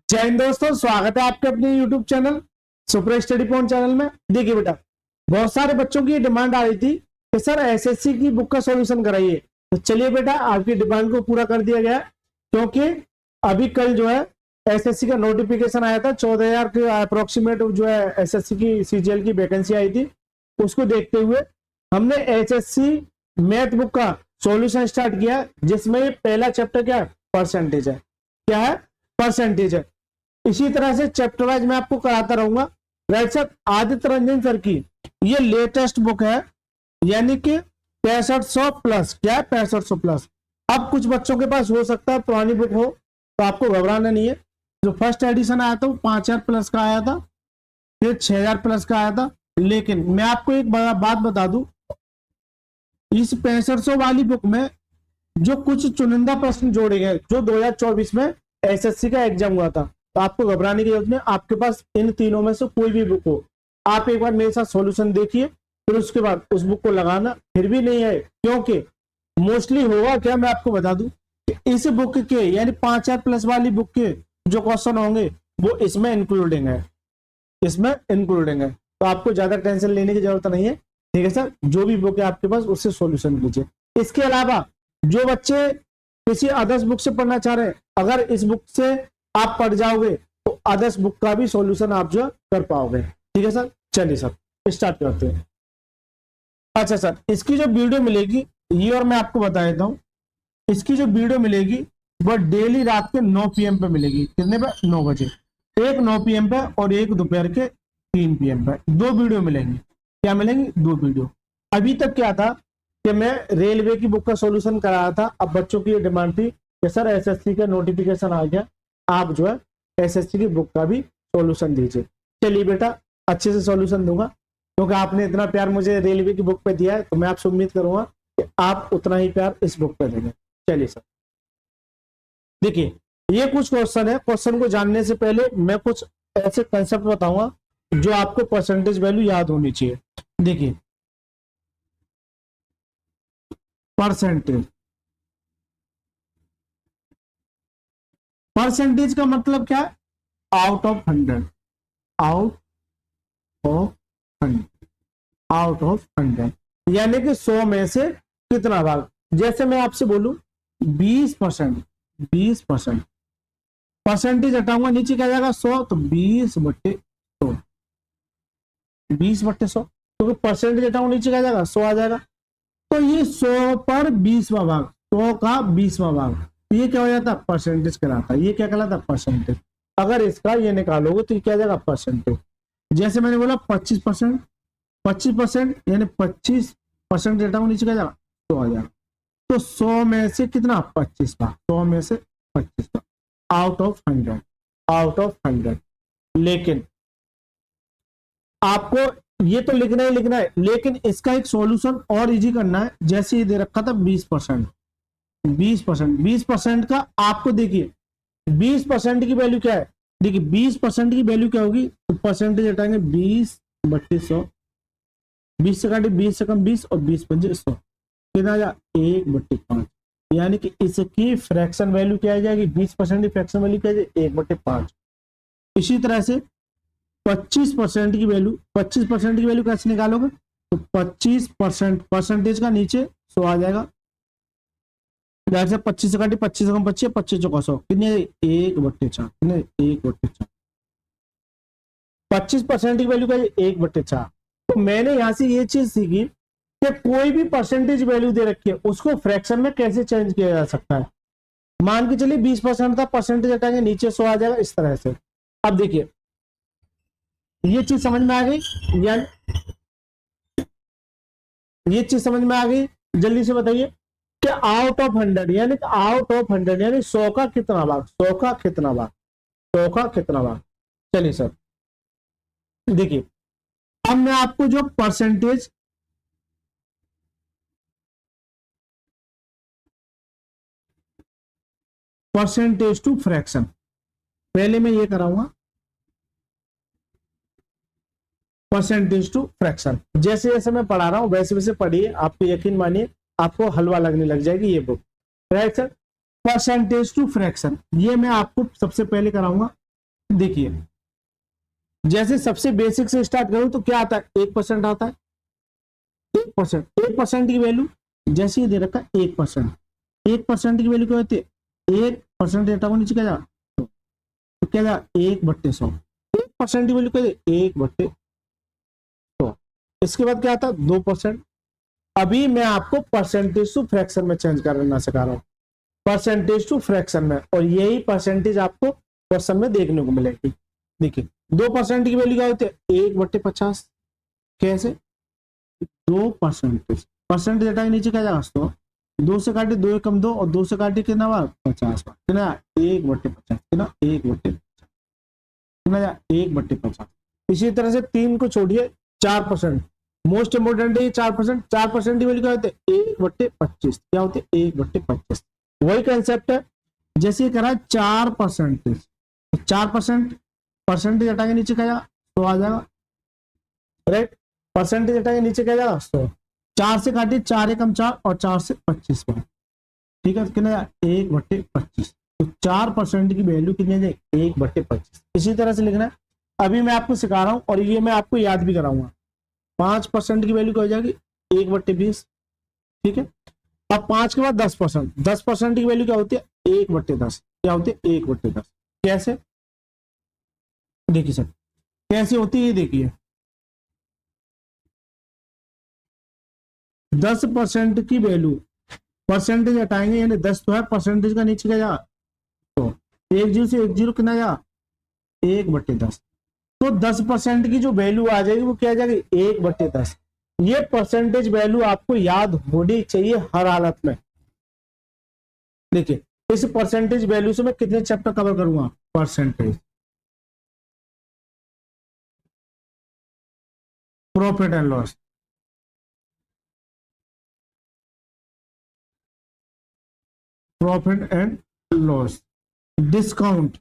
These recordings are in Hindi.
जय हिंद दोस्तों, स्वागत है आपके अपने YouTube channel super study point channel में। देखिए बेटा, बहुत सारे बच्चों की डिमांड आ रही थी कि सर एसएससी की बुक का सॉल्यूशन कराइए। तो चलिए बेटा, आपकी डिमांड को पूरा कर दिया गया, क्योंकि अभी कल जो है एसएससी का नोटिफिकेशन आया था। 14,000 के अप्रोक्सीमेट जो है एसएससी की सीजीएल की वैकेंसी आई थी। उसको देखते हुए हमने एसएससी मैथ बुक का सॉल्यूशन स्टार्ट किया, जिसमें पहला चैप्टर क्या है, परसेंटेज है। क्या है? परसेंटेज है। इसी तरह से चैप्टर वाइज मैं आपको कराता रहूंगा। Right sir, Aditya Ranjan sir की ये लेटेस्ट बुक है, यानी कि 6500 प्लस। क्या है? 6500 प्लस। अब कुछ बच्चों के पास हो सकता है पुरानी बुक हो, तो आपको घबराना नहीं है। जो फर्स्ट एडिशन आया था वो 5000 प्लस का आया था, फिर 6000 प्लस का आया था। लेकिन मैं आपको एक बात बता दूं, इस 6500 वाली बुक में जो कुछ चुनिंदा प्रश्न जोड़े गए जो 2024 में एसएससी का एग्जाम हुआ था, तो आपको घबराने की जरूरत नहीं। आपके पास इन तीनों में से कोई भी बुक हो, आप एक बार मेरे साथ सॉल्यूशन देखिए, फिर उसके बाद उस बुक को लगाना। फिर भी नहीं है, क्योंकि मोस्टली होगा क्या, मैं आपको बता दूं कि इस बुक के यानी 5000 प्लस वाली बुक के जो क्वेश्चन होंगे वो इसमें इंक्लूडिंग है, इसमें इंक्लूडिंग है। तो आपको ज्यादा टेंशन लेने की जरूरत नहीं है। ठीक है सर, जो भी बुक है आपके पास उससे सॉल्यूशन कीजिए। इसके अलावा जो बच्चे किसी अदर्स बुक से पढ़ना चाह रहे हैं, अगर इस बुक से आप पढ़ जाओगे तो अदर्स बुक का भी सॉल्यूशन आप जो कर पाओगे। ठीक है सर, चलिए सर स्टार्ट करते हैं। अच्छा सर, इसकी जो वीडियो मिलेगी ये और मैं आपको बता देता हूं, इसकी जो वीडियो मिलेगी वह डेली रात के 9 PM पे मिलेगी। कितने पे? 9 बजे। एक 9 PM पे और एक दोपहर के 3 PM पे। दो वीडियो मिलेंगी। क्या मिलेंगी? दो वीडियो। अभी तक क्या था कि मैं रेलवे की बुक का सॉल्यूशन कराया था। अब बच्चों की ये डिमांड थी कि सर एसएससी का नोटिफिकेशन आ गया, आप जो है एसएससी की बुक का भी सॉल्यूशन दीजिए। चलिए बेटा, अच्छे से सॉल्यूशन दूंगा, क्योंकि आपने इतना प्यार मुझे रेलवे की बुक पे दिया है, तो मैं आपसे उम्मीद करूंगा कि आप उतना ही प्यार इस बुक पे देंगे। चलिए सर, देखिए ये कुछ क्वेश्चन है। क्वेश्चन को जानने से पहले मैं कुछ ऐसे कंसेप्ट बताऊंगा जो आपको परसेंटेज वैल्यू याद होनी चाहिए। देखिए, परसेंटेज, परसेंटेज का मतलब क्या है? Out of 100, out of 100, out of 100, यानी कि 100 में से कितना भाग। जैसे मैं आपसे बोलूं 20%, 20% परसेंटेज हटाऊंगा, नीचे क्या जाएगा? 100, तो 20/100, 20/100, क्योंकि परसेंटेज हटाऊंगा नीचे क्या जाएगा? 100 आ जाएगा। तो ये 100 पर 20वां भाग, 100 का 20वां भाग, ये क्या हो जाता है? परसेंटेज कहलाता है। ये क्या कहलाता है? परसेंटेज। अगर इसका ये निकालोगे तो ये क्या जाएगा? परसेंटेज। जैसे मैंने बोला 25%, 25% यानी 25% हटाऊंगा, नीचे क्या जाएगा? 100 आ जाएगा। तो 100 में से कितना? 25 भाग। 100 में से 25 भाग, आउट ऑफ 100, आउट ऑफ 100। लेकिन आपको ये तो लिखना ही लिखना है, लेकिन इसका एक सॉल्यूशन और इजी करना है। जैसे ये दे रखा था 20%, 20%, 20% का आपको देखिए 20% की वैल्यू क्या है। देखिए 20% की वैल्यू क्या होगी, तो परसेंटेज हटाएंगे 20/100, 20 से काटे 20 से कम 20 और 20×100 कितना आ जाएगा? 1/5, यानी कि इसकी फ्रैक्शन वैल्यू क्या आ जाएगी? 20% की फ्रैक्शन वैल्यू क्या आ जाएगी? 1/5। इसी तरह से 25% की वैल्यू, 25% की वैल्यू कैसे निकालोगे? तो 25% परसेंटेज का नीचे 100 आ जाएगा। जैसे 25 से काटे 25 से कम 25, 25 चौका 100 कितने? 1/4, कितने? 1/4। 25% की वैल्यू क्या है? 1/4। तो मैंने यहां से ये चीज सीखी कि कोई भी परसेंटेज वैल्यू दे रखी है उसको फ्रैक्शन में कैसे चेंज किया जा सकता है। मान के चलिए 20% था, परसेंटेज हटाएंगे नीचे 100 आ जाएगा, इस तरह से। अब देखिए ये चीज समझ में आ गई, या ये चीज समझ में आ गई? जल्दी से बताइए कि आउट ऑफ 100 यानी आउट ऑफ 100 यानी 100 का कितना भाग, 100 का कितना भाग, 100 का कितना भाग। चलिए सर देखिए, अब मैं आपको जो परसेंटेज, परसेंटेज टू फ्रैक्शन, पहले मैं ये कराऊंगा परसेंटेज टू फ्रैक्शन। जैसे जैसे मैं पढ़ा रहा हूं वैसे वैसे पढ़िए, आपको यकीन मानिए आपको हलवा लगने लग जाएगी ये book. Right sir, percentage to fraction ये मैं आपको सबसे पहले कराऊंगा। देखिए जैसे सबसे बेसिक से स्टार्ट करूं तो क्या आता है, 1% आता है। 1%, 1% की वैल्यू जैसे ही दे रखा है 1%, 1% की वैल्यू क्या होती है, 1% डेटा को नीचे क्या जा, तो क्या जा 1/100, 1% की वैल्यू क्या है 1/100। इसके बाद क्या आता है 2%। अभी मैं आपको परसेंटेज टू फ्रैक्शन में चेंज करना सिखा रहा हूँ, परसेंटेज टू फ्रैक्शन में, और यही परसेंटेज आपको क्वेश्चन में देखने को मिलेगी। देखिए 2% की वैल्यू क्या होती है 1/50। कैसे 2%, परसेंटेज हटा के नीचे क्या जाएगा, तो 2 से काटे 2 कम 2 और 2 से काटे कितना बार 50 बार, कितना 1/50, कितना 1/50, कितना 1/50। इसी तरह से 3 को छोड़िए, 4%, मोस्ट इंपोर्टेंट है 4%। 4% की वैल्यू क्या होती है 1/25, क्या होती है 1/25। वही कंसेप्ट है, जैसे करा 4%, 4% परसेंटेज हटा के नीचे क्या जाएगा, तो आ जाएगा, राइट। परसेंटेज हटा के नीचे क्या जाएगा, 100, 4 से काटिए 4 एकम 4 और 4 से 25 बार, ठीक है, कितना 1/25। तो 4% की वैल्यू कितनी है 1/25। इसी तरह से लिखना है। अभी मैं आपको सिखा रहा हूं और ये मैं आपको याद भी कराऊंगा। 5% की वैल्यू क्या हो जाएगी 1/20, ठीक है। अब 5 के बाद 10%, 10% की वैल्यू क्या होती है 1/10, क्या होती है 1/10। कैसे, देखिए सर कैसे होती है, ये देखिए 10% की वैल्यू, परसेंटेज हटाएंगे यानी 10 तो है, परसेंटेज का नीचे क्या जा, तो 1 0 से 1 0 कितना जा 1/10। तो 10% की जो वैल्यू आ जाएगी वो क्या आ जाएगी 1/10। ये परसेंटेज वैल्यू आपको याद होनी चाहिए हर हालत में। देखिए इस परसेंटेज वैल्यू से मैं कितने चैप्टर कवर करूंगा, percentage, profit and loss, profit and loss, discount,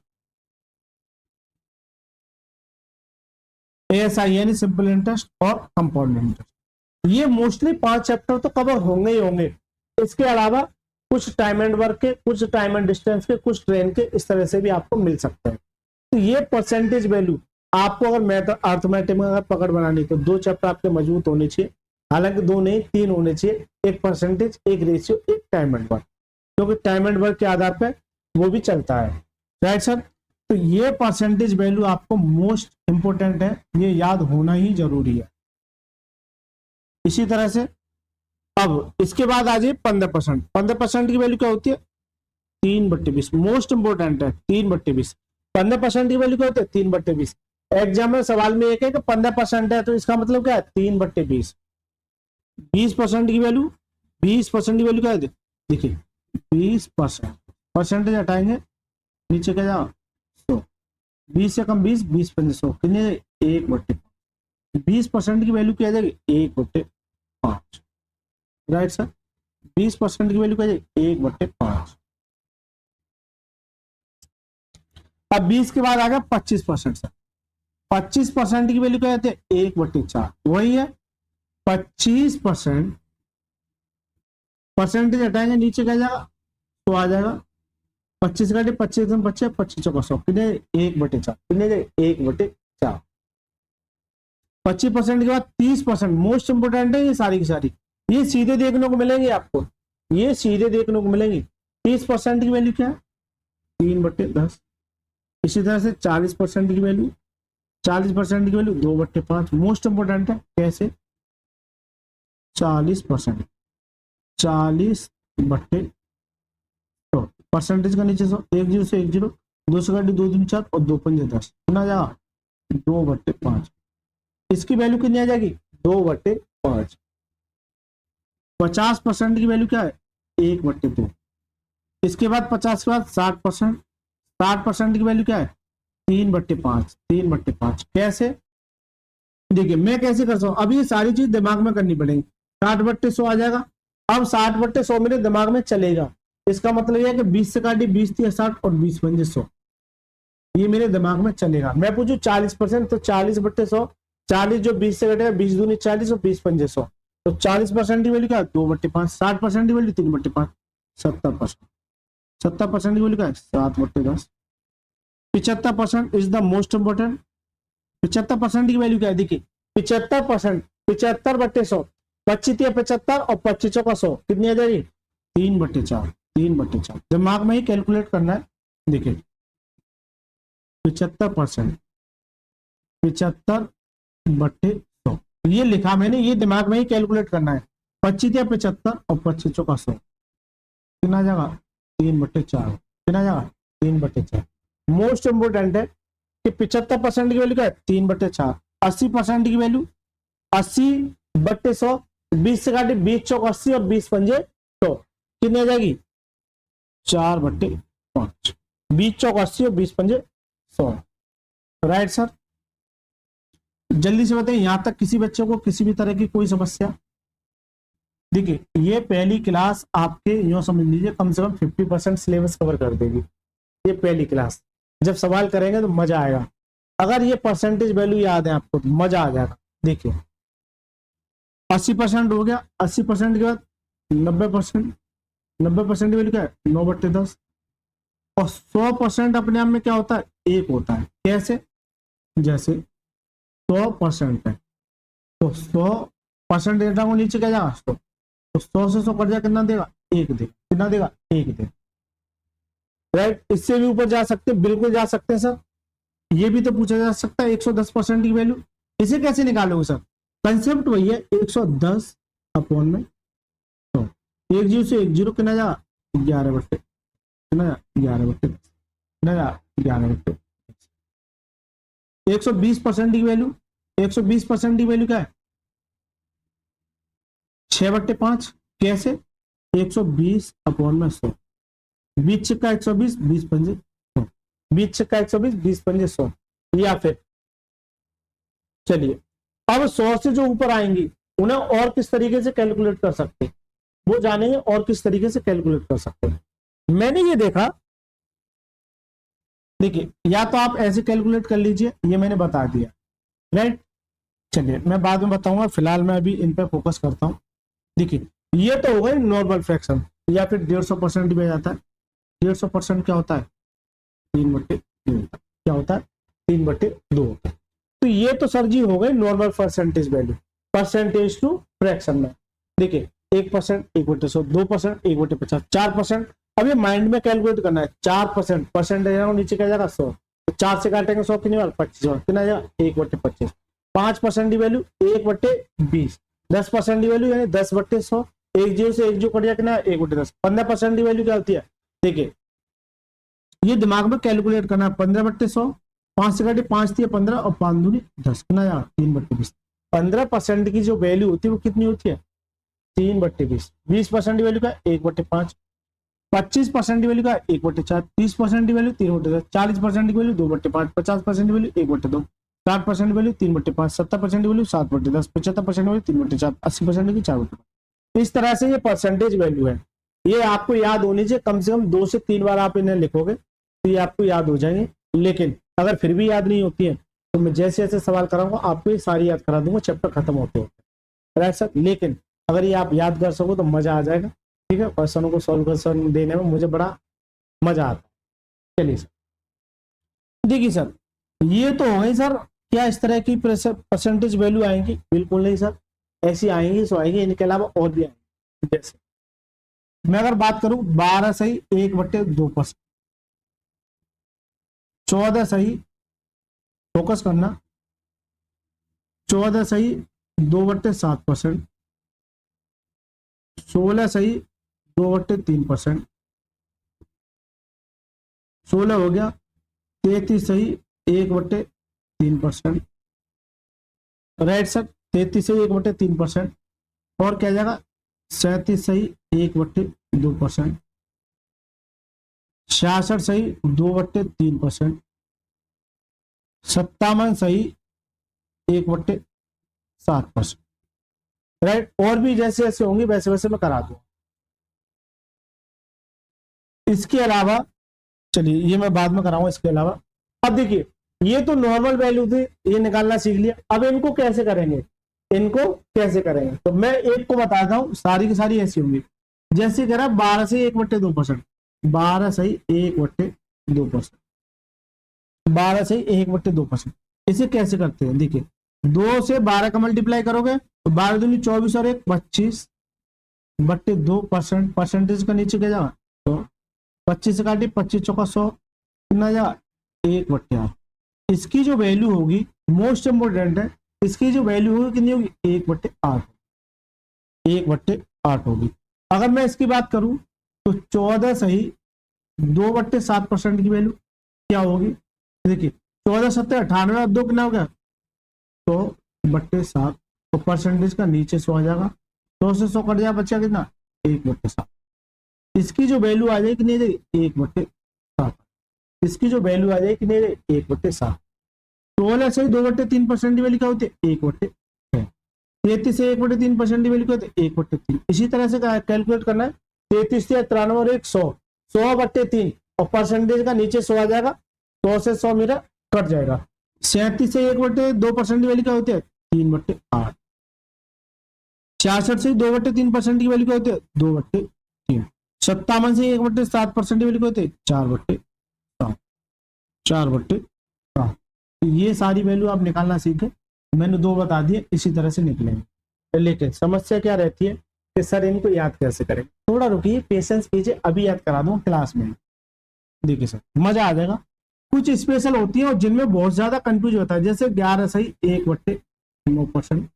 ASI यानी सिंपल इंटरेस्ट और कंपाउंड इंटरेस्ट। ये मोस्टली 5 चैप्टर तो कवर होंगे ही होंगे। इसके अलावा कुछ टाइम एंड वर्क के, कुछ टाइम एंड डिस्टेंस के, कुछ ट्रेन के, इस तरह से भी आपको मिल सकते हैं। तो ये परसेंटेज वैल्यू आपको अगर मैथ अर्थमेटिक में अगर पकड़ बनानी तो 2 चैप्टर आपके मजबूत होने चाहिए, हालांकि 2 नहीं 3 होने चाहिए, एक परसेंटेज, एक रेशियो, एक टाइम एंड वर्क, क्योंकि टाइम एंड वर्क के आधार पर वो भी चलता है, राइट सर। तो ये परसेंटेज वैल्यू आपको मोस्ट इंपोर्टेंट है, ये याद होना ही जरूरी है। इसी तरह से अब इसके बाद आ जाइए 15%। 15% की वैल्यू क्या होती है 3/20, मोस्ट इंपोर्टेंट है 3/20। 15% की वैल्यू क्या होती है 3/20। एग्जाम में सवाल में एक है कि 15% है, तो इसका मतलब क्या है 3/20। 20% की वैल्यू, 20% की वैल्यू क्या है, देखिए 20%, परसेंटेज हटाएंगे नीचे क्या जाओ 100, 20 से कम 20, 20×100 कितने 1/5। 20% की वैल्यू क्या आ जाएगी 1/5, राइट सर। 20% की वैल्यू क्या आ जाएगी 1/5। अब 20 के बाद आ गया 25% सर। 25% की वैल्यू क्या आती है 1/4, वही है 25%। परसेंटेज हटाएंगे नीचे क्या जाएगा, तो आ जाएगा 25 का 25 25 25 चौका 100 कितने 1/4, कितने 1/4। 25% के बाद 30%, मोस्ट इंपोर्टेंट है ये सारी की सारी, ये सीधे देखने को मिलेंगे आपको, ये सीधे देखने को मिलेंगे। 30% की वैल्यू क्या है 3/10। इसी तरह से 40% की वैल्यू, 40% की वैल्यू 2/5, मोस्ट इंपोर्टेंट है। कैसे 40%, 40/100, परसेंटेज का नीचे 100, 1 0 से 1 0, 2 से काटी 2 दूनी 4 और 2 पंजे 10, कितना जाएगा 2/5। इसकी वैल्यू कितनी आ जाएगी 2/5। 50% की वैल्यू क्या है 1/2। इसके बाद 50 के बाद 60%, 60% की वैल्यू क्या है 3/5, 3/5। कैसे, देखिए मैं कैसे कर सकता हूँ, अब ये सारी चीज दिमाग में करनी पड़ेगी। 60/100 आ जाएगा। अब 60/100 मेरे दिमाग में चलेगा, इसका मतलब यह है कि 20 से काटी 20 3 60 और 20×100, ये मेरे दिमाग में चलेगा। मैं पूछू 40%, तो 40/100, 40 जो 20 से कटेगा 20 दूनी 40 और 20×100, तो 40% की वैल्यू क्या 2/5। 60% की वैल्यू 3/5। 70%, 70% की वैल्यू क्या है 7/10। 75% इज द मोस्ट इंपॉर्टेंट। 75% की वैल्यू क्या है, देखिए 75%, 75/100, 25×75 और 25×100 कितनी आ जाएगी, 3/4, 3/4। दिमाग में ही कैलकुलेट करना है। देखिए 75%, 75/100 ये लिखा मैंने, ये दिमाग में ही कैलकुलेट करना है। 25×75 और 25×100 कितना आ जाएगा, 3/4 कितना आ जाएगा, 3/4। मोस्ट इंपोर्टेंट है कि 75% की वैल्यू क्या है, 3/4। 80% की वैल्यू 80/100, 20 से काटे 20×4 80 और 20×5 100 कितनी आ जाएगी, 4/5। 20×4 80 और 20×5 100। राइट सर, जल्दी से बताइए यहां तक किसी बच्चे को किसी भी तरह की कोई समस्या। देखिए ये पहली क्लास आपके यूं समझ लीजिए कम से कम 50% सिलेबस कवर कर देगी। ये पहली क्लास, जब सवाल करेंगे तो मजा आएगा। अगर ये परसेंटेज वैल्यू याद है आपको तो मजा आ जाएगा। देखिए 80% हो गया, 80% के बाद 90%, 90% की वैल्यू क्या है, 9/10। और 100% अपने आप में क्या होता है, 1 होता है। कैसे, जैसे 100% है तो 100% डेटा को नीचे क्या जाएगा 100, तो 100 से 100 कट जाए कितना देगा, 1 देगा। कितना देगा, 1 देगा। राइट, इससे भी ऊपर जा सकते हैं, बिल्कुल जा सकते हैं सर। ये भी तो पूछा जा सकता है 110% की वैल्यू, इसे कैसे निकालोगे सर, कंसेप्ट वही है 110/100। 1 0 से 1 0 कितना जाएगा, 11/, कितना 11/, कितना 11/। 120% की वैल्यू, 120% की वैल्यू क्या है, 6/5। कैसे, 120/100, 20×120, 20×5 100, 20×120, 20×5 100। या फिर चलिए अब 100 से जो ऊपर आएंगी उन्हें और किस तरीके से कैलकुलेट कर सकते हैं वो जानेंगे, और किस तरीके से कैलकुलेट कर सकते हैं। मैंने ये देखा, देखिए या तो आप ऐसे कैलकुलेट कर लीजिए, ये मैंने बता दिया। राइट, चलिए मैं बाद में बताऊंगा, फिलहाल मैं अभी इन पे फोकस करता हूं। देखिए ये तो हो गई नॉर्मल फ्रैक्शन, या फिर 150% भी आ जाता है। 150% क्या होता है, 3/2 होता है। क्या होता है, 3/2 होता है। तो ये तो सर जी हो गई normal percentage value, percentage to fraction में। देखिए 1%, 1/100, 2%, 1/50, 4%। अब ये माइंड में कैलकुलेट करना है। 4% परसेंटेज नीचे क्या जाएगा 100, तो 4 से काटेंगे 100 कितनी बार, 25 कितना जाएगा, 1/25। 5% की वैल्यू 1/20, 10% की वैल्यू यानी 10/100। 1 0 से 1 0 कट जाए कितना, 1/10। 15% की वैल्यू क्या होती है, देखिए ये दिमाग में कैलकुलेट करना है। 15/100, 5 से काटे 5 थी 15 और 5 दूनी 10 कितना जाएगा, 3/20। 15% की जो वैल्यू होती है वो कितनी होती है, 3/20। 20% की वैल्यू का 1/5, 25% की वैल्यू का 1/4, 30% की वैल्यू 3/10, 40% की वैल्यू 2/5, 50% की वैल्यू 1/2, 60% की वैल्यू 3/5, 70% की वैल्यू 7/10, 75% की वैल्यू 3/4, 80% की 4/5। इस तरह से ये परसेंटेज वैल्यू है। ये आपको याद होनी चाहिए, कम से कम 2 से 3 बार आप इन्हें लिखोगे तो ये आपको याद हो जाएंगे। लेकिन अगर फिर भी याद नहीं होती है तो मैं जैसे जैसे सवाल कराऊंगा आपको ये सारी याद करा दूंगा चैप्टर खत्म होते होते। राइट सर, लेकिन अगर ये आप याद कर सको तो मजा आ जाएगा। ठीक है, क्वेश्चनों को सॉल्व देने में मुझे बड़ा मजा आता है। चलिए सर, देखिए सर ये तो हो गई सर, क्या इस तरह की परसेंटेज वैल्यू आएंगी, बिल्कुल नहीं सर, ऐसी आएंगी सो आएंगी, इनके अलावा और भी आएंगी। जैसे मैं अगर बात करूं 12 सही 1/2%, 14 सही, फोकस करना, 14 सही 2/7%, 16 सही 2/3%, 16 हो गया, 33 सही 1/3%। राइट सर, 33 सही 1/3%। और क्या जाएगा, 37 सही 1/2%, 66 सही 2/3%, 57 सही 1/7%। राइट, और भी जैसे जैसे होंगे वैसे वैसे मैं करा दूँ। इसके अलावा चलिए ये मैं बाद में कराऊंगा। इसके अलावा अब देखिए ये तो नॉर्मल वैल्यू थी, ये निकालना सीख लिया। अब इनको कैसे करेंगे, इनको कैसे करेंगे, तो मैं एक को बताता हूँ, सारी की सारी ऐसी होंगी। जैसे करा 12 से 1/2%, 12 सही 1/2%। 12 से 1/2%। इसे कैसे करते हैं, देखिए 2 से 12 का मल्टीप्लाई करोगे तो 12 दूनी 24 और 1 25/2%। परसेंटेज का नीचे क्या जाएगा, तो 25 से काटी 25 चौका 100, कितना जाएगा 1/8। इसकी जो वैल्यू होगी मोस्ट इंपोर्टेंट है, इसकी जो वैल्यू होगी कितनी होगी 1/8, 1/8 होगी। अगर मैं इसकी बात करूं तो 14 सही 2/7% की वैल्यू क्या होगी, देखिए 14 7 98 2 कितना हो गया 100/7, तो परसेंटेज का नीचे 100 आ जाएगा, 100 से 100 कट जाएगा, बच्चा कितना 1/7। इसकी जो वैल्यू आ जाएगी कितनी 1/7, इसकी जो वैल्यू आ जाएगी कितनी 1/7। 16 से 2/3% की वैल्यू क्या होती है 1/6। 33 से 1/3% की वैल्यू क्या होती है 1/3। इसी तरह से कैलकुलेट करना है, 33 से 93 और 1 100, 100/3 और परसेंटेज का नीचे 100 आ जाएगा, 100 से 100 मेरा कट जाएगा। 37 से 1/2% की वैल्यू क्या होती है 3/8। 66 से 2/3% की वैल्यू क्या होती है 2/3। 57 से 1/7% की वैल्यू क्या होती है 4/7, 4/7। ये सारी वैल्यू आप निकालना सीखे, मैंने 2 बता दिए, इसी तरह से निकलेंगे। लेकिन समस्या क्या रहती है कि सर इनको याद कैसे करें, थोड़ा रुकिए, पेशेंस कीजिए, अभी याद करा दूं क्लास में। देखिए सर मजा आ जाएगा। कुछ स्पेशल होती है और जिनमें बहुत ज्यादा कंफ्यूज होता है, जैसे 11 सही 1/9%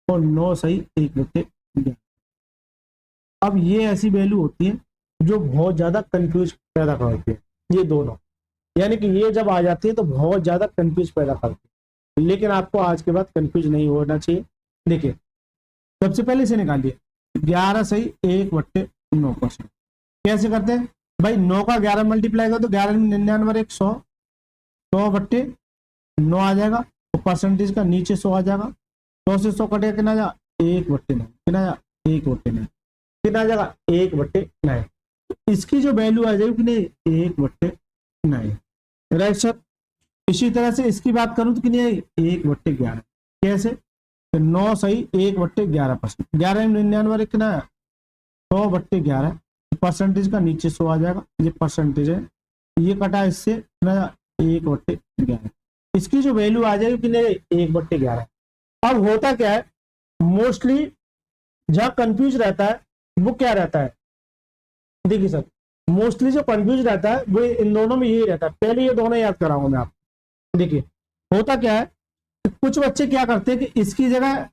और 9 सही 1/11। अब ये ऐसी वैल्यू होती है जो बहुत ज्यादा कंफ्यूज पैदा करती है, ये दोनों, यानी कि ये जब आ जाती है तो बहुत ज्यादा कंफ्यूज पैदा करती है, लेकिन आपको आज के बाद कंफ्यूज नहीं होना चाहिए। देखिए सबसे पहले से निकालिए 11 सही 1/9%। कैसे करते हैं भाई, 9 का 11 मल्टीप्लाई कर तो 11 में 99 और 1 100, 100/9 आ जाएगा, तो परसेंटेज का नीचे 100 आ जाएगा, 100 से 100 कटेगा कितना जाएगा 1/9, कितना जाएगा 1/9, कितना जाएगा 1/9। इसकी जो वैल्यू आ जाएगी कितनी 1/9, राइट सर। इसी तरह से इसकी बात करूं तो कितनी है 1/11। कैसे, तो 9 सही 1/11%, 11 में 99 और कितना है 100/11, परसेंटेज का नीचे 100 आ जाएगा, ये परसेंटेज है, ये कटा इससे कितना 1/11। इसकी जो वैल्यू आ जाएगी कितने 1/11। अब होता क्या है, मोस्टली जहां कंफ्यूज रहता है वो क्या रहता है, देखिए सर मोस्टली जो कंफ्यूज रहता है वो इन दोनों में यही रहता है। पहले ये दोनों याद कराऊंगा मैं आपको। देखिए होता क्या है, कुछ बच्चे क्या करते हैं कि इसकी जगह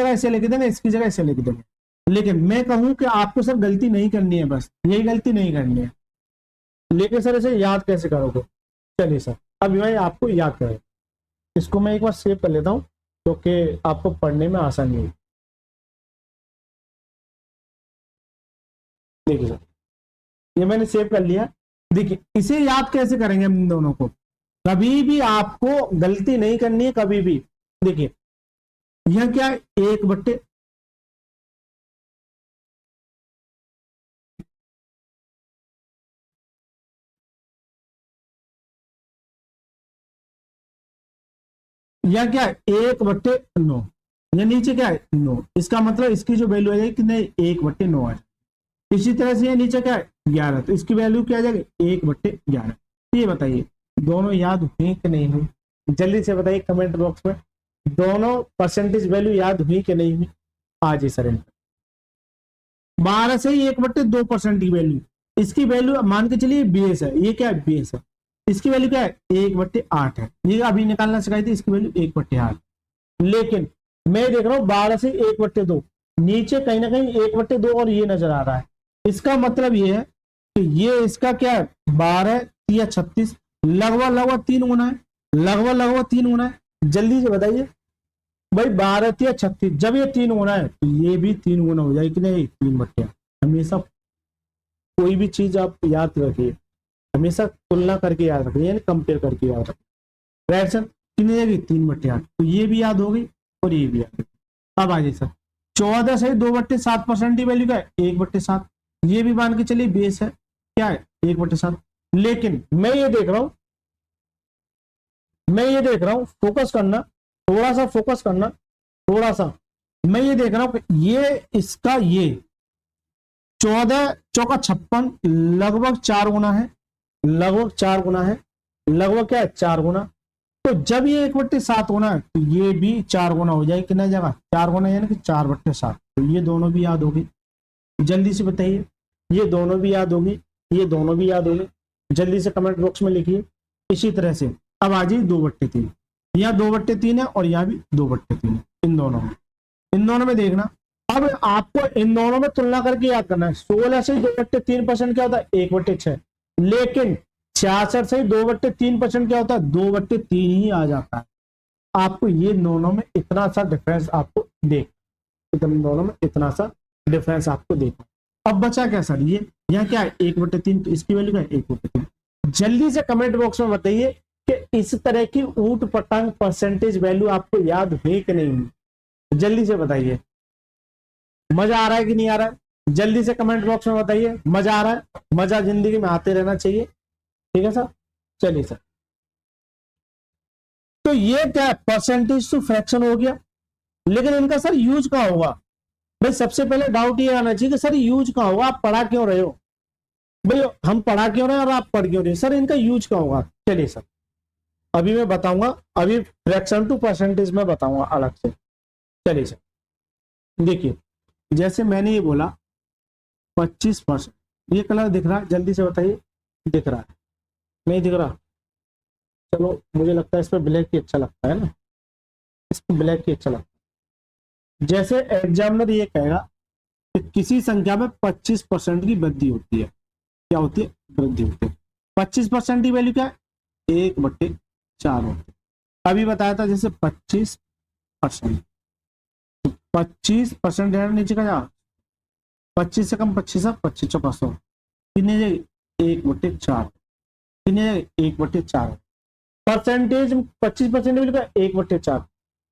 ऐसे लिख देंगे, इसकी जगह ऐसे लिख देंगे, लेकिन मैं कहूं कि आपको सर गलती नहीं करनी है, बस यही गलती नहीं करनी है। लेकिन सर इसे याद कैसे करोगे, चलिए सर अब मैं आपको याद करें, इसको मैं एक बार सेव कर लेता हूं क्योंकि आपको पढ़ने में आसानी होगी। देखिए सर ये मैंने सेव कर लिया। देखिए इसे याद कैसे करेंगे हम इन दोनों को, कभी भी आपको गलती नहीं करनी है, कभी भी। देखिए यह क्या है 1/, यह क्या है 1/9, यह नीचे क्या है 9, इसका मतलब इसकी जो वैल्यू आ जाएगी कितने 1/9 आ जाएगी। इसी तरह से ये नीचे क्या है 11, तो इसकी वैल्यू क्या आ जाएगी 1/11। ये बताइए दोनों याद हुई कि नहीं हुई, जल्दी से बताइए कमेंट बॉक्स में, दोनों परसेंटेज वैल्यू याद हुई कि नहीं हुई। आज ही सर 12 से 1/2% की वैल्यू, इसकी वैल्यू मान के चलिए बेस है, ये क्या है बेस है, इसकी वैल्यू क्या है 1/8 है, ये अभी निकालना सिखाई थी, इसकी वैल्यू 1/8। लेकिन मैं देख रहा हूं 12 से 1/2, नीचे कहीं ना कहीं 1/2 और ये नजर आ रहा है, इसका मतलब ये है कि ये इसका क्या है 12 या 36, लगभग 3 गुना है, लगभग 3 गुना है। जल्दी से बताइए भाई 12 या 36, जब ये 3 गुना है तो ये भी 3 गुना हो जाएगी कि नहीं 3/8। हमेशा कोई भी चीज आप याद रखिए, हमेशा तुलना करके याद रखिए, यानी कंपेयर करके याद रखिए, राइट सर। कितनी जाएगी 3/8, तो ये भी याद हो गई और ये भी याद हो गई। अब आ जाइए सर 14 से 2/7% की वैल्यू क्या है 1/7, ये भी मान के चलिए बेस है क्या है 1/7। लेकिन मैं ये देख रहा हूं फोकस करना, थोड़ा सा फोकस करना, थोड़ा सा, मैं ये देख रहा हूं कि ये इसका ये 14 चौका 56 लगभग 4 गुना है, लगभग 4 गुना है, लगभग क्या है 4 गुना। तो जब ये 1/7 होना है तो ये भी 4 गुना हो जाएगी, कितना जगह 4 गुना यानी कि 4/7। तो ये दोनों भी याद होगी, जल्दी से बताइए। ये दोनों भी याद होगी, ये दोनों भी याद होगी, जल्दी से कमेंट बॉक्स में लिखिए। इसी तरह से अब आ जाइए 2/3, यहाँ 2/3 है और यहाँ भी 2/3 है। इन दोनों में देखना। अब आपको इन दोनों में तुलना करके याद करना है। 16 से 2/3% क्या होता है 1/6, लेकिन 66 से 2/3% क्या होता है 2/3 ही आ जाता है। आपको ये दोनों में इतना सा डिफरेंस आपको दोनों में इतना सा डिफरेंस आपको देखना। अब बचा क्या सर, ये यहाँ क्या है 1/3, तो इसकी वैल्यू क्या है 1/3। जल्दी से कमेंट बॉक्स में बताइए कि इस तरह की ऊट पटांग परसेंटेज वैल्यू आपको याद हुई कि नहीं, जल्दी से बताइए। मजा आ रहा है कि नहीं आ रहा है, जल्दी से कमेंट बॉक्स में बताइए। मजा आ रहा है, मजा जिंदगी में आते रहना चाहिए, ठीक है सर। चलिए सर, तो ये क्या है परसेंटेज टू फ्रैक्शन हो गया, लेकिन इनका सर यूज कहाँ होगा। भाई सबसे पहले डाउट ये आना चाहिए कि सर यूज कहाँ होगा, आप पढ़ा क्यों रहे हो। भाई हम पढ़ा क्यों रहे हैं और आप पढ़ क्यों रहे हो, सर इनका यूज कहाँ होगा। चलिए सर अभी मैं बताऊंगा, अभी फ्रैक्शन टू परसेंटेज में बताऊंगा अलग से। चलिए सर देखिए, जैसे मैंने ये बोला 25%, ये कलर दिख रहा है, जल्दी से बताइए दिख रहा है नहीं दिख रहा। चलो मुझे लगता है इस पर ब्लैक ही अच्छा लगता है ना, इस पर ब्लैक ही अच्छा लगता है। जैसे एग्जामिनर ये कहेगा कि किसी संख्या में 25% की वृद्धि होती है, क्या होती है वृद्धि होती है। 25% की वैल्यू क्या है 1/4 होती है। अभी बताया था जैसे 25%, 25% नीचे का जा 25 से कम 25 चौका 100 कितने जाएगी 1/4, कितने जाएगी 1/4। परसेंटेज 25% वैल्यू का 1/4।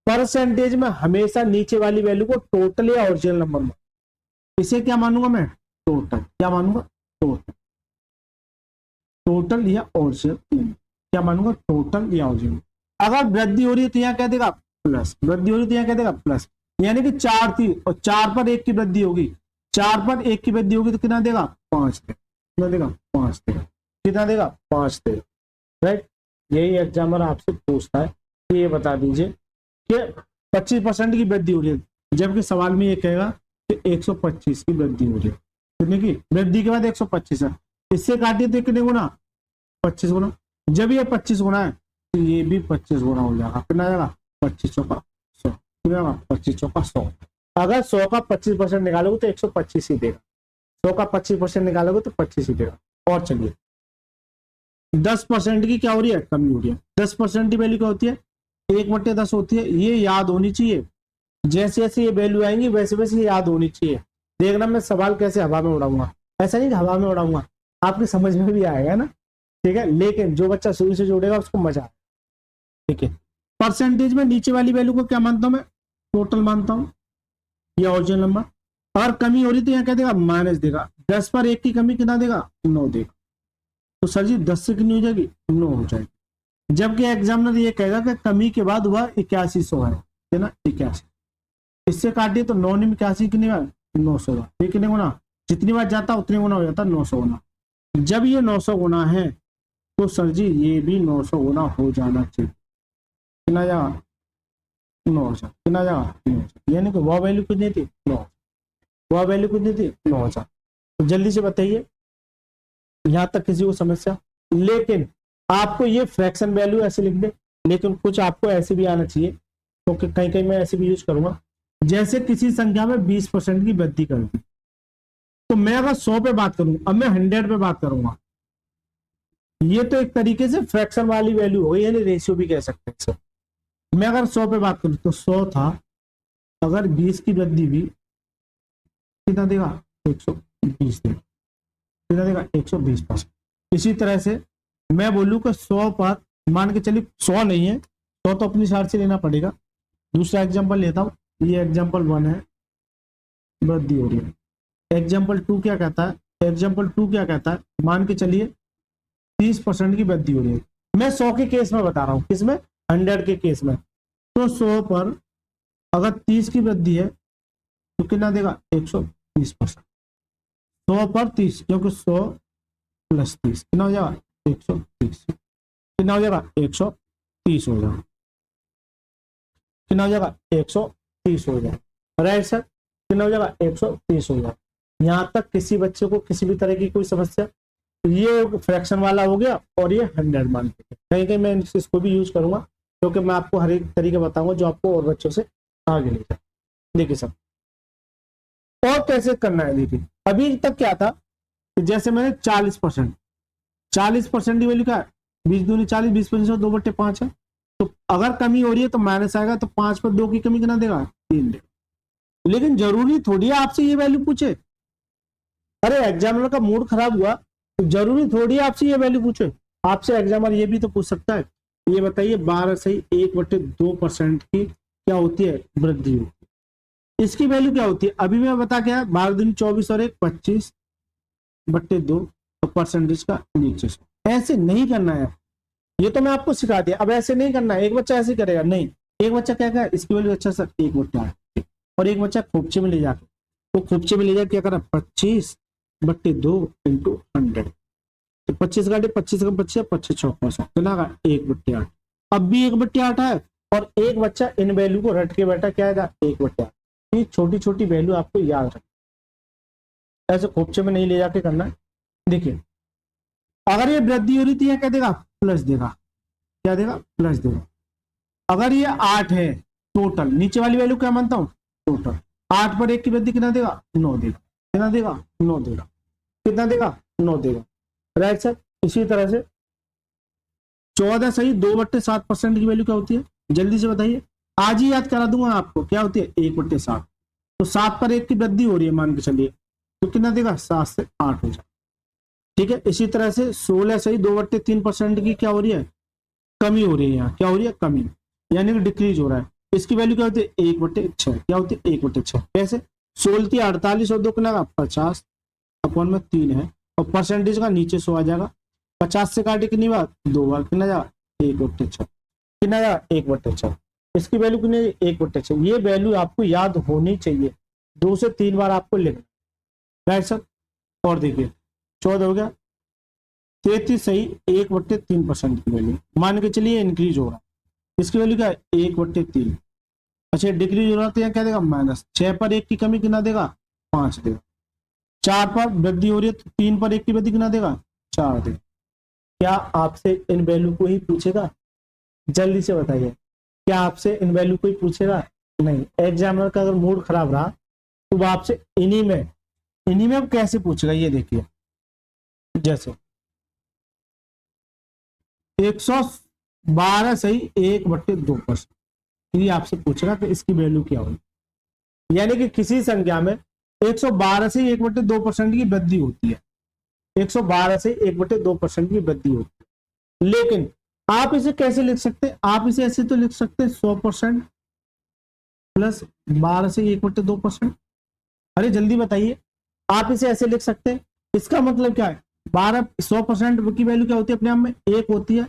परसेंटेज में हमेशा नीचे वाली वैल्यू को टोटल या ओरिजिनल नंबर में, इसे क्या मानूंगा मैं टोटल, क्या मानूंगा टोटल या ओरिजिनल, क्या मानूंगा टोटल या ओरिजिनल। अगर वृद्धि हो रही है तो यहाँ कह देगा प्लस, वृद्धि हो रही है तो यहाँ कह देगा प्लस, यानी कि 4 थी और 4 पर 1 की वृद्धि होगी, 4 पर 1 की वृद्धि होगी तो कितना देगा 5 देगा, कितना देगा 5 देगा, कितना देगा 5 देगा, राइट। यही एग्जामिनर आपसे पूछता है कि ये बता दीजिए कि 25% की वृद्धि हो रही है, जबकि सवाल में ये कहेगा कि 125 की वृद्धि हो रही है, कितने की वृद्धि के बाद 125 है, इससे काटिए तो कितने गुना 25 गुना। जब ये 25 गुना है तो ये भी 25 गुना हो जाएगा, कितना जाएगा 25 चौका 100, कितना 25 चौका 100। अगर 100 का 25% निकालोगे तो 125 ही देगा, 100 का 25% निकालोगे तो 25 ही देगा। और चलिए 10% की क्या हो रही है कमी हो रही है, 10% की वैल्यू क्या होती है 1/10 होती है। ये याद होनी चाहिए, जैसे जैसे ये वैल्यू आएंगी वैसे वैसे याद होनी चाहिए। देखना मैं सवाल कैसे हवा में उड़ाऊंगा, ऐसा नहीं हवा में उड़ाऊंगा, आपकी समझ में भी आएगा ना, ठीक है। लेकिन जो बच्चा शुरू से जोड़ेगा उसको मजा आएगा, ठीक है। परसेंटेज में नीचे वाली वैल्यू को क्या मानता हूं मैं टोटल मानता हूं या ओरिजिनल नंबर। और कमी हो रही तो यहाँ क्या देगा माइनस देगा, 10 पर 1 की कमी कितना देगा 9 देगा। तो सर जी 10 से कितनी हो जाएगी 9 हो जाएगी। जबकि एग्जामिनर ये कहेगा कि कमी के बाद हुआ 8100 है ना 81, इससे काटिए तो 9 में 81 कितनी बार 900 बार, ये कितने गुना जितनी बार जाता उतने गुना हो जाता 900 गुना। जब ये 900 गुना है तो सर जी ये भी 900 गुना हो जाना चाहिए, कितना जाएगा 9,000, कितना जाएगा, यानी कि वह वैल्यू कितनी थी 9, वह वैल्यू कितनी थी 9,000। तो जल्दी से बताइए यहां तक किसी को समस्या। लेकिन आपको ये फ्रैक्शन वैल्यू ऐसे लिख दे, लेकिन कुछ आपको ऐसे भी आना चाहिए, क्योंकि तो कहीं कहीं मैं ऐसे भी यूज करूंगा। जैसे किसी संख्या में 20% की वृद्धि कर दी, तो मैं अगर 100 पे बात करूं, अब मैं 100 पे बात करूंगा, ये तो एक तरीके से फ्रैक्शन वाली वैल्यू हो गई, यानी रेशियो भी कह सकते हैं सर। मैं अगर 100 पे बात करूं तो 100 था, अगर 20 की वृद्धि हुई कितना देगा 120 देगा, कितना देगा 120%। इसी तरह से मैं बोलूं कि 100 पर मान के चलिए 100 नहीं है, 100 तो अपनी साइड से लेना पड़ेगा। दूसरा एग्जांपल लेता हूं, ये एग्जांपल 1 है, वृद्धि हो रही है। एग्जांपल 2 क्या कहता है, एग्जांपल 2 क्या कहता है, मान के चलिए 30% की वृद्धि हो रही है। मैं 100 के केस में बता रहा हूं, किसमें 100 के केस में। तो 100 पर अगर 30 की वृद्धि है तो कितना देगा 120%, 100 पर 30, क्योंकि 100 प्लस 30 कितना हो जाएगा 130। कितना हो जाएगा 130 हो जाएगा, कितना हो जाएगा 130 हो जाएगा। राइट सर, कितना हो जाएगा 130 हो जाएगा। यहाँ तक किसी बच्चे को किसी भी तरह की कोई समस्या, ये फ्रैक्शन वाला हो गया और ये 100 मान के, कहीं कहीं मैं इसको भी यूज करूंगा क्योंकि मैं आपको हर एक तरीके बताऊंगा जो आपको और बच्चों से आगे ले जाए। देखिए सर और कैसे करना है, देखिए अभी तक क्या था कि जैसे मैंने 40% की वैल्यू क्या है 20 दूनी 40, 20 2 बट्टे 5 है, तो अगर कमी हो रही है तो माइनस आएगा, तो 5 पर 2 की कमी कितना देगा 3 देगा। लेकिन जरूरी थोड़ी है आपसे ये वैल्यू पूछे, अरे एग्जामिनर का मूड खराब हुआ तो जरूरी थोड़ी है आपसे ये वैल्यू पूछे, आपसे एग्जामिनर ये भी तो पूछ सकता है, ये बताइए 12 सही 1/2% की क्या होती है वृद्धि होती है, इसकी वैल्यू क्या होती है, अभी मैं बता क्या 12 दूनी 24 और 1 25/2 परसेंटेज का नीचे से। ऐसे नहीं करना है, ये तो मैं आपको सिखा दिया, अब ऐसे नहीं करना है। एक बच्चा ऐसे करेगा नहीं, एक बच्चा क्या करेगा इसकी वैल्यू अच्छा सर 1/8 और एक बच्चा खोपचे में ले जाकर, तो खोपचे में ले जाकर क्या करा 25/2 × 100, तो 25 का 25 का 25 25 चौका कितना का 1/8। अब भी 1/8 है और एक बच्चा इन वैल्यू को रट के बैठा क्या है 1/8। ये छोटी छोटी वैल्यू आपको याद रखना, ऐसे खोपचे में नहीं ले जाके करना है। देखिए अगर ये वृद्धि हो रही थी क्या देगा प्लस देगा, क्या देगा प्लस देगा। अगर ये 8 है टोटल, नीचे वाली वैल्यू क्या मानता हूं टोटल, 8 पर 1 की वृद्धि कितना देगा 9 देगा, कितना देगा 9 देगा, कितना देगा 9 देगा। राइट सर, इसी तरह से 14 सही 2/7% की वैल्यू क्या होती है जल्दी से बताइए, आज ही याद करा दूंगा आपको, क्या होती है 1/7, तो 7 पर 1 की वृद्धि हो रही है मान के चलिए, तो कितना देगा 7 से 8 हो जाए। ठीक है, इसी तरह से 16 सही 2/3% की क्या हो रही है कमी हो रही है, यहाँ क्या हो रही है कमी, यानी कि डिक्रीज हो रहा है, इसकी वैल्यू क्या होती है 1/6, क्या होती है 1/6। कैसे 16 थी 48 और 2 कितना 50 अपॉन में 3 है, और परसेंटेज का नीचे 100 आ जाएगा, 50 से काटे कितनी बार 2 बार, कितना जाएगा 1/6, कितना जाएगा 1/6, इसकी वैल्यू कितनी 1/6। ये वैल्यू आपको याद होनी चाहिए, 2 से 3 बार आपको लिखना। राइट सर, और देखिए 14 हो गया, 33 सही 1/3% की वैल्यू मान के चलिए इंक्रीज हो रहा है, इसकी वैल्यू क्या है 1/3। अच्छा डिक्रीज हो रहा तो यहाँ क्या देगा माइनस, 6 पर 1 की कमी कितना देगा 5 देगा, 4 पर वृद्धि हो रही है तो 3 पर 1 की वृद्धि कितना देगा 4 देगा। क्या आपसे इन वैल्यू को ही पूछेगा जल्दी से बताइए, क्या आपसे इन वैल्यू को ही पूछेगा नहीं। एग्जामिनर का अगर मूड खराब रहा तो वो आपसे इन्हीं में कैसे पूछेगा, ये देखिए जैसे 112 सही 1/2%, ये आपसे पूछेगा कि इसकी वैल्यू क्या होगी, यानी कि किसी संख्या में 112 से 1/2% की वृद्धि होती है, 112 से 1/2% की वृद्धि होती है। लेकिन आप इसे कैसे लिख सकते हैं, आप इसे ऐसे तो लिख सकते हैं 100% प्लस 12 से 1/2%। अरे जल्दी बताइए, आप इसे ऐसे लिख सकते हैं, इसका मतलब क्या है 100% की वैल्यू क्या होती है अपने आप में 1 होती है,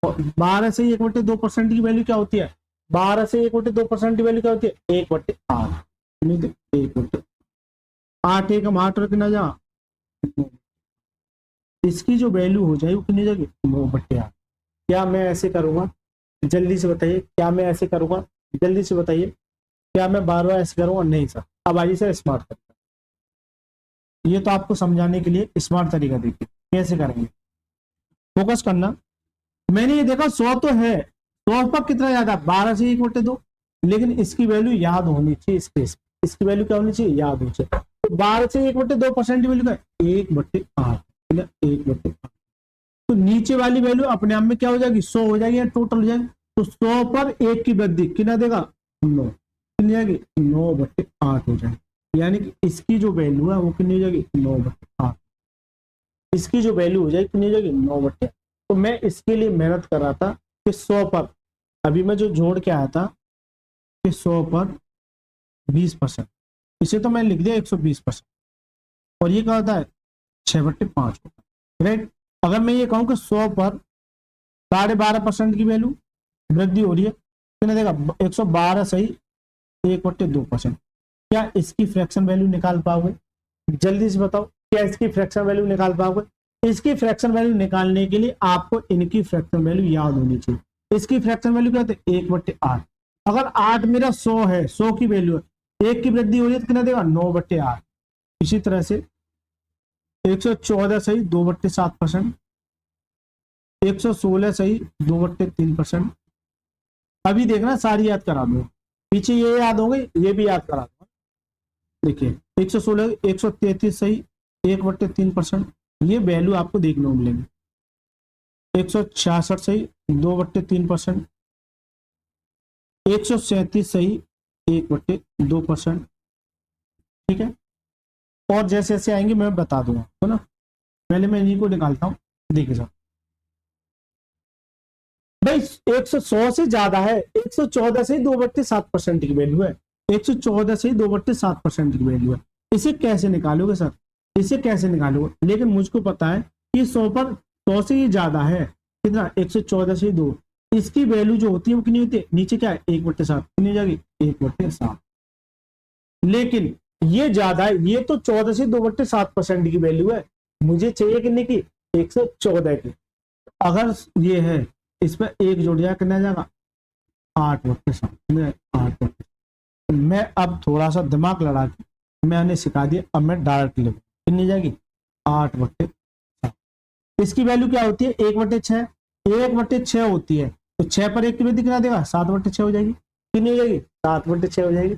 और 12 से 1/2% की वैल्यू क्या होती है 12 से 1/2% की वैल्यू क्या होती है 1/8, 1/8 एक हम 8 रखना जा, इसकी जो वैल्यू हो जाएगी वो कितनी जाएगी 9/8। क्या मैं ऐसे करूंगा जल्दी से बताइए, क्या मैं ऐसे करूंगा जल्दी से बताइए, क्या मैं बार बार ऐसे करूंगा नहीं सर। अब आइए सर स्मार्ट तरीका, ये तो आपको समझाने के लिए स्मार्ट तरीका देखिए कैसे करेंगे, फोकस करना। मैंने ये देखा 100 तो है, 100 पर कितना ज्यादा 12 से 1/2, लेकिन इसकी वैल्यू याद होनी चाहिए, इस केस इसकी वैल्यू क्या होनी चाहिए याद होनी चाहिए। तो 12 से 1/2% की वैल्यू क्या है 1/8, 1/8, तो नीचे वाली वैल्यू अपने आप में क्या हो जाएगी 100 हो जाएगी या टोटल हो जाएगी, तो 100 पर 1 की वृद्धि कितना देगा 9, कितनी जाएगी 9/8 हो जाएगी, यानी कि इसकी जो वैल्यू है वो कितनी हो जाएगी 9/8, इसकी जो वैल्यू हो जाएगी कितनी हो जाएगी 9/8। तो मैं इसके लिए मेहनत कर रहा था कि 100 पर, अभी मैं जो जोड़ के आया था कि 100 पर 20%, इसे तो मैं लिख दिया 120%, और ये क्या होता है 6/5 होता है। राइट, अगर मैं ये कहूं कि 100 पर 12.5% की वैल्यू वृद्धि हो रही है कितना देगा 112 सही 1/2%, क्या इसकी फ्रैक्शन वैल्यू निकाल पाओगे जल्दी से बताओ, क्या इसकी फ्रैक्शन वैल्यू निकाल पाओगे। इसकी फ्रैक्शन वैल्यू निकालने के लिए आपको इनकी फ्रैक्शन वैल्यू याद होनी चाहिए। इसकी फ्रैक्शन वैल्यू क्या होती है? 1/8। अगर 8 मेरा 100 है, 100 की वैल्यू है, 1 की वृद्धि हो रही है तो कितना देगा? 9/8। इसी तरह से 114 सही 2/7%, 116 सही 2/3%। अभी देखना सारी याद करा दो, पीछे ये याद हो गई, ये भी याद करा दो। देखिए 116 133 सही 1/3%, ये वैल्यू आपको देखने को मिलेंगे। 166 सही 2/3%, 137 सही 1/2%। ठीक है, और जैसे जैसे आएंगे मैं बता दूंगा, तो ना पहले मैं इन्हीं को निकालता हूं। देखिए साहब भाई 100 से ज्यादा है, 114 से 2/7% की वैल्यू है, 114 से 2/7% की वैल्यू है। इसे कैसे निकालोगे सर? इसे कैसे निकालोगे? लेकिन मुझको पता है कि 100 से ही ज्यादा है, कितना? 114 से 2, इसकी वैल्यू जो होती है वो कितनी होती है? नीचे क्या है? 1/7, कितनी हो जाएगी? 1/7। लेकिन ये ज्यादा है, ये तो 14 से 2/7% की वैल्यू है, मुझे चाहिए कितने की? 114 की। अगर ये है, इस पर एक जोड़ जाए, कितना जाएगा? 8/7। 8। मैं अब थोड़ा सा दिमाग लड़ा के मैंने सिखा दिया, अब मैं डायरेक्ट लिखूं, कितनी जाएगी? 8/7। इसकी वैल्यू क्या होती है? 1/6। 1/6 होती है, तो 6 पर 1 की वृद्धि कितना देगा? 7/6 हो जाएगी। कितनी हो जाएगी? 7/6 हो जाएगी।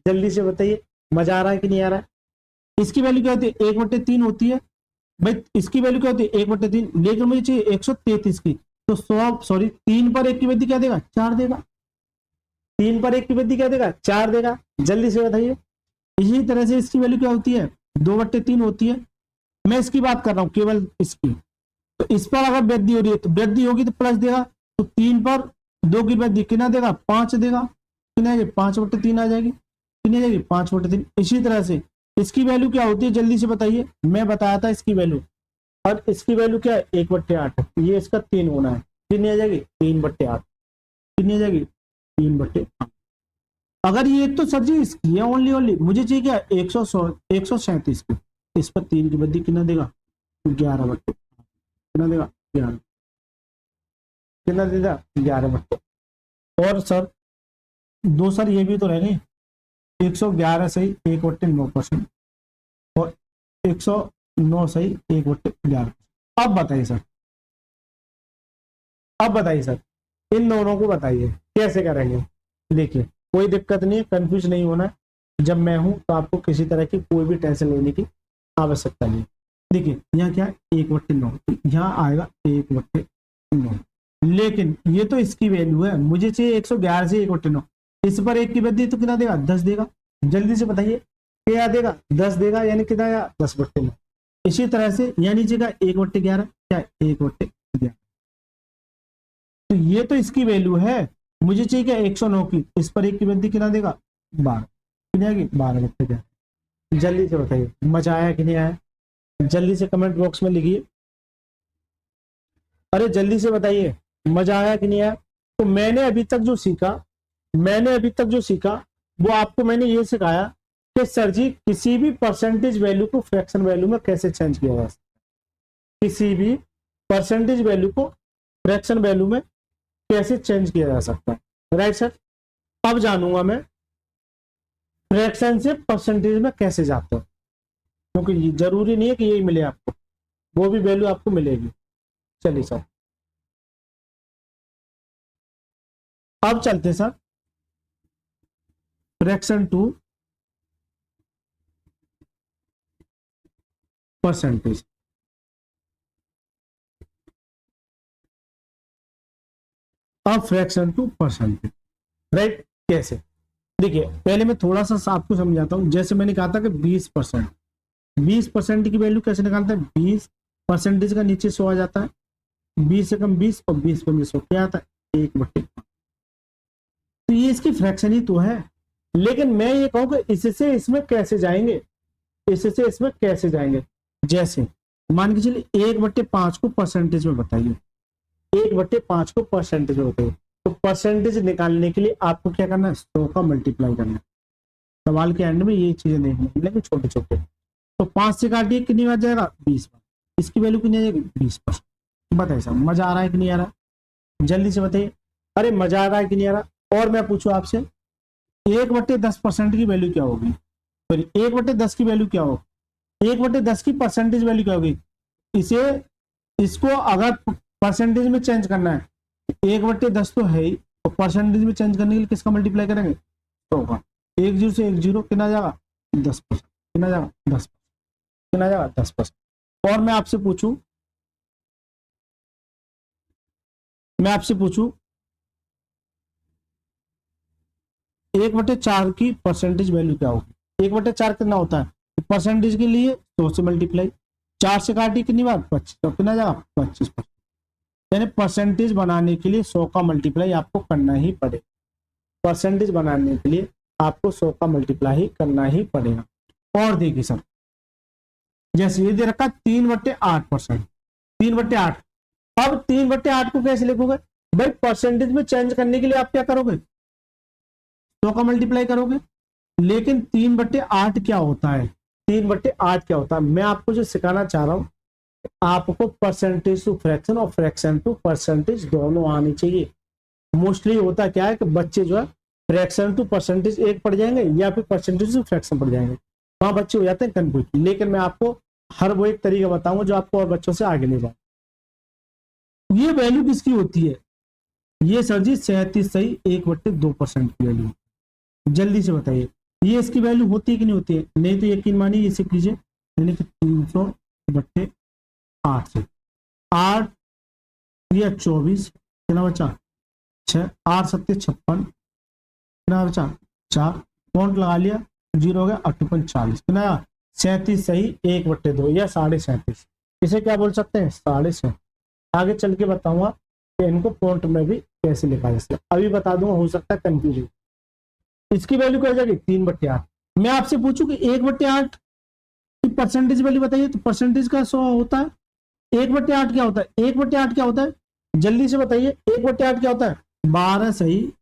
जल्दी से बताइए, मजा आ रहा है कि नहीं आ रहा है? इसकी वैल्यू क्या होती है? 1/3 होती है भाई। इसकी वैल्यू क्या होती है? 1/3, लेकिन मुझे चाहिए 133 की, तो 3 पर 1 की वृद्धि क्या देगा? 4 देगा। 3 पर 1 की वृद्धि क्या देगा? 4 देगा। जल्दी से बताइए। इसी तरह से इसकी वैल्यू क्या होती है? 2/3 होती है। मैं इसकी बात कर रहा हूं, केवल इसकी। तो इस पर अगर वृद्धि हो रही है तो वृद्धि होगी तो प्लस देगा, तो 3 पर 2 की वृद्धि कितना देगा? 5 देगा। कितना? 5/3 आ जाएगी। कितनी आ जाएगी? 5/3। इसी तरह से इसकी वैल्यू क्या होती है? जल्दी से बताइए, मैं बताया था इसकी वैल्यू, और इसकी वैल्यू क्या है? 1/8। ये इसका 3 होना है, कितनी आ जाएगी? 3/8। कितनी आ जाएगी? 3/8। अगर ये तो सर जी इसकी है ओनली, मुझे चाहिए क्या? 137 की। इस पर 3 की वृद्धि कितना देगा? 11/8। कितना देगा? 11। कितना देगा? 11/8। और सर दो सर ये भी तो रह गए, 111 सही 1/9%, और 109 सही 1/11। अब बताइए सर, अब बताइए सर, इन दोनों को बताइए कैसे करेंगे। देखिए कोई दिक्कत नहीं है, कंफ्यूज नहीं होना है। जब मैं हूं तो आपको किसी तरह की कोई भी टेंशन लेने की आवश्यकता नहीं। देखिए यहाँ क्या है? 1/9, यहाँ आएगा 1/9, लेकिन ये तो इसकी वैल्यू है, मुझे चाहिए 111 से 1/9। इस पर 1 की वृद्धि तो कितना देगा? 10 देगा। जल्दी से बताइए क्या देगा? 10 देगा, यानी कितना आया? 10/9। इसी तरह से यहाँ नीचे का 1/11, क्या? 1/11। तो ये तो इसकी वैल्यू है, मुझे चाहिए क्या? 109 की। इस पर 1 की वृद्धि कितना देगा? 12। कितनी आएगी? 12/11। जल्दी से बताइए मजा आया कि नहीं आया? जल्दी से कमेंट बॉक्स में लिखिए। अरे जल्दी से बताइए मजा आया कि नहीं आया? तो मैंने अभी तक जो सीखा वो आपको मैंने ये सिखाया कि सर जी किसी भी परसेंटेज वैल्यू को फ्रैक्शन वैल्यू में कैसे चेंज किया जा सकता है, किसी भी परसेंटेज वैल्यू को फ्रैक्शन वैल्यू में कैसे चेंज किया जा सकता है। राइट सर, अब जानूंगा मैं फ्रैक्शन से परसेंटेज में कैसे जाते हो, क्योंकि जरूरी नहीं है कि यही मिले आपको, वो भी वैल्यू आपको मिलेगी। चलिए सर अब चलते सर फ्रैक्शन टू परसेंटेज। अब फ्रैक्शन टू परसेंटेज, राइट? कैसे? देखिए पहले मैं थोड़ा सा आपको समझाता हूं। जैसे मैंने कहा था कि 20%, 20% की वैल्यू कैसे निकालते हैं? 20% का नीचे 100 आ जाता है, 20 से कम 20 और 20 कम 100 क्या आता है? 1/5। तो ये इसकी फ्रैक्शन ही तो है। लेकिन मैं ये कहूँ कि इससे इसमें कैसे जाएंगे, इससे इसमें कैसे जाएंगे? जैसे मान के चलिए 1/5 को परसेंटेज में बताइए, 1/5 को परसेंटेज में बताइए। तो परसेंटेज निकालने के लिए आपको क्या करना है? 100 का मल्टीप्लाई करना है। सवाल के एंड में ये चीजें देखने मिलेंगी छोटे छोटे। तो 5 से काटिए, कितनी बार जाएगा? 20 बार। इसकी वैल्यू कितनी आ जाएगी 20%। बताइए साहब मजा आ रहा है कि नहीं आ रहा, जल्दी से बताइए। अरे मजा आ रहा है कि नहीं आ रहा। और मैं पूछूं आपसे 1/10% की वैल्यू क्या होगी, फिर 1/10 की वैल्यू क्या होगी, 1/10 की परसेंटेज वैल्यू क्या होगी। इसे इसको अगर परसेंटेज में चेंज करना है 1/10 तो है ही, तो परसेंटेज में चेंज करने के लिए किसका मल्टीप्लाई करेंगे, तो होगा 1 0 से 1 0 कितना जाएगा 10%, कितना जाएगा 10%, कितना जाएगा 10%। और मैं आपसे पूछूं 1/4 की परसेंटेज वैल्यू क्या होगी। 1/4 कितना होता है, तो परसेंटेज के लिए 100 से मल्टीप्लाई, 4 से काटी कितनी बार 25, तो कितना जाएगा 25%। यानी परसेंटेज बनाने के लिए 100 का मल्टीप्लाई आपको करना ही पड़ेगा, परसेंटेज बनाने के लिए आपको 100 का मल्टीप्लाई करना ही पड़ेगा। और देखिए सर जैसे ये दे रखा 3/8%, 3/8। अब 3/8 को कैसे लिखोगे भाई, परसेंटेज में चेंज करने के लिए आप क्या करोगे 100 का मल्टीप्लाई करोगे। लेकिन 3/8 क्या होता है, 3/8 क्या होता है, मैं आपको जो सिखाना चाह रहा हूं आपको परसेंटेज टू फ्रैक्शन और फ्रैक्शन टू परसेंटेज दोनों आनी चाहिए। मोस्टली होता क्या है कि बच्चे जो है फ्रैक्शन टू परसेंटेज एक पढ़ जाएंगे या फिर परसेंटेज टू फ्रैक्शन पढ़ जाएंगे, वहां बच्चे हो जाते हैं कंफ्यूज। लेकिन मैं आपको हर वो एक तरीका बताऊंगा जो आपको और बच्चों से आगे ले जाए। ये वैल्यू किसकी होती है, ये सर जी 37 सही 1/2% की वैल्यू। जल्दी से बताइए ये इसकी वैल्यू होती है कि नहीं होती है, नहीं तो यकीन मानिए इसे कीजिए, यानी कि 300/8 से 8 या 24 कितना बचा 6, 8 7 56 कितना बचा 4, पॉइंट लगा लिया 0 हो गया 8.40 कितना 37 सही 1/2 या 37.5। इसे क्या बोल सकते हैं 37। आगे चल के बताऊंगा कि इनको पॉइंट में भी कैसे लिखा जा सकता है, अभी बता दूंगा हो सकता है कंफ्यूजन। इसकी वैल्यू क्या जाएगी 3/8। मैं आपसे पूछूं कि 1/8 की परसेंटेज वैल्यू बताइए, तो परसेंटेज का 100 होता है, 1/8 क्या होता है, 1/8 क्या होता है जल्दी से बताइए, 1/8 क्या होता है 12 सही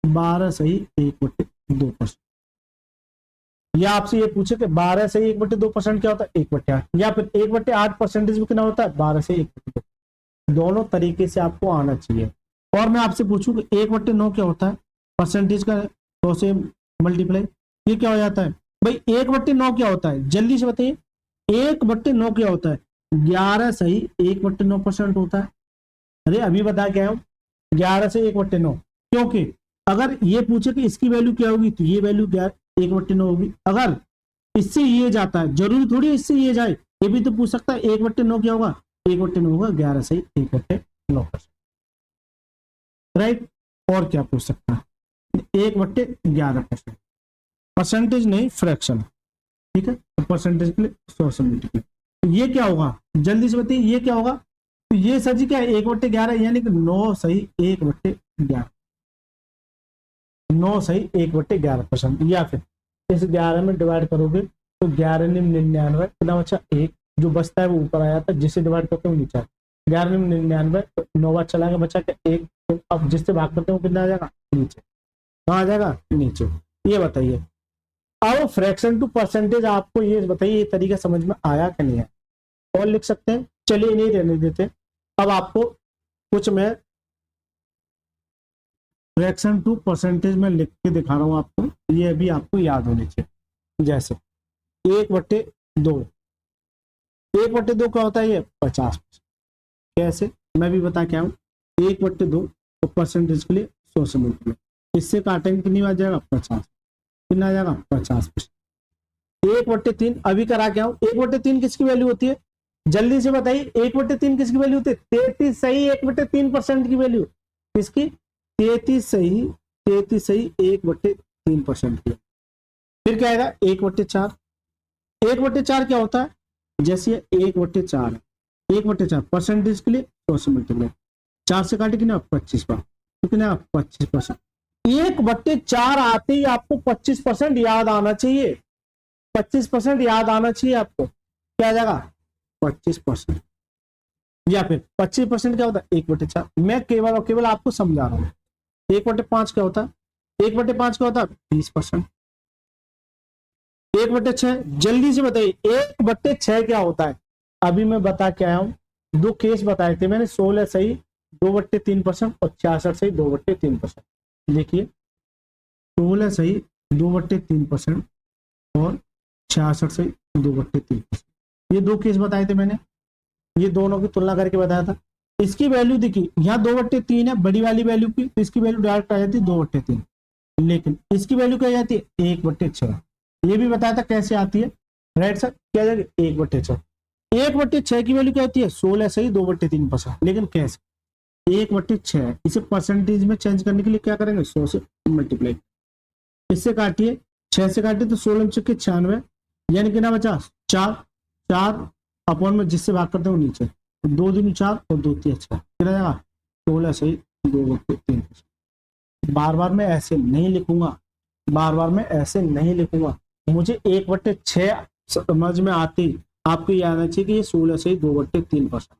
1/2%। या आपसे ये पूछे कि 12 सही 1/2% क्या होता है 1/8, या फिर 1/8 परसेंटेज में कितना होता है 12 से 1/2। दोनों तरीके से आपको आना चाहिए। और मैं आपसे पूछूं कि 1/9 क्या होता है, परसेंटेज का 100 से मल्टीप्लाई, ये क्या हो जाता है भाई 1/9 क्या होता है जल्दी से बताइए, 1/9 क्या होता है 11 सही 1/9% होता है। अरे अभी बता के आया हूं 11 से 1/9, क्योंकि अगर ये पूछे कि इसकी वैल्यू क्या होगी तो ये वैल्यू 1/9 होगी। अगर इससे ये जाता है जरूरी थोड़ी इससे ये जाए, ये भी तो पूछ सकता है 1/9 क्या होगा 1/9 होगा 11 सही 1/9%। राइट, और क्या पूछ सकता है 1/11%, परसेंटेज नहीं फ्रैक्शन, ठीक है। तो परसेंटेज के लिए 100 से मल्टीप्लाई, तो ये क्या होगा जल्दी से बताइए ये क्या होगा, तो ये सर जी क्या है 1/11 यानी कि 9 सही 1/11, 9 सही 1/11%। या फिर इस 11 में डिवाइड करोगे तो 11×99 कितना बचा 1, जो बचता है वो ऊपर आ जाता है, जिससे डिवाइड करते हैं वो नीचे 11×99 तो 9 चला गया बचा क्या 1, तो अब जिससे भाग करते हैं वो कितना आ जाएगा नीचे, कहाँ आ जाएगा नीचे। ये बताइए अब फ्रैक्शन टू परसेंटेज आपको ये बताइए ये तरीका समझ में आया कि नहीं है, और लिख सकते हैं चलिए नहीं रहने देते। अब आपको कुछ मैं फ्रैक्शन टू परसेंटेज में लिख के दिखा रहा हूं आपको, ये भी आपको याद होने चाहिए। जैसे 1/2, 1/2 क्या होता है ये 50%। कैसे मैं भी बता के आऊं 1/2 तो परसेंटेज के लिए 100 से मल्टीप्लाई, इससे काटेंगे कितनी आ जाएगा 50, कितना आ जाएगा 50%। 1/3 अभी करा के आऊं, 1/3 किसकी वैल्यू होती है जल्दी से बताइए, 1/3 किसकी वैल्यू होती है 33 सही 1/3% की वैल्यू, किसकी 33 सही 1/3% की। फिर क्या आएगा 1/4, 1/4 क्या होता है जैसे 1/4 है, 1/4 परसेंटेज के लिए 100 से मल्टीप्लाई, 4 से काटे कितना 25 बार, तो कितना 25%। 1/4 आते ही आपको 25% याद आना चाहिए, 25% याद आना चाहिए आपको, क्या आ जाएगा 25%। या फिर 25% क्या होता है 1/4, मैं केवल और केवल आपको समझा रहा हूं। 1/5 क्या होता है 1/5 क्या होता है 20%। 1/6 जल्दी से बताइए 1/6 क्या होता है अभी मैं बता के आया हूँ, 2 केस बताए थे मैंने, 16 सही 2/3% और 66 सही 2/3%। देखिए 16 सही 2/3% और 66 सही 2/3%, ये 2 केस बताए थे मैंने, ये दोनों की तुलना करके बताया था। इसकी वैल्यू देखिए, यहाँ 2/3 है बड़ी वाली वैल्यू की, तो इसकी वैल्यू डायरेक्ट आ जाती है 2/3, लेकिन इसकी वैल्यू क्या जाती है 1/6। ये भी बताया था कैसे आती है, राइट सर, क्या जाएगी 1/6। 1/6 की वैल्यू क्या होती है 16 सही 2/3%, लेकिन कैसे 1/6, इसे परसेंटेज में चेंज करने के लिए क्या करेंगे 100 से मल्टीप्लाई, इससे काटिए 6 से काटिए तो 16 चुके 96, यानी कि ना बचा 4 अपॉन में जिससे भाग करते हैं वो नीचे, 2 दूनी 4 और 2 3 6, कितना जाएगा 16 सही 2/3%। बार बार मैं ऐसे नहीं लिखूंगा, बार बार मैं ऐसे नहीं लिखूंगा, मुझे 1/6 समझ में आती, आपको याद चाहिए कि ये 16 सही 2/3%,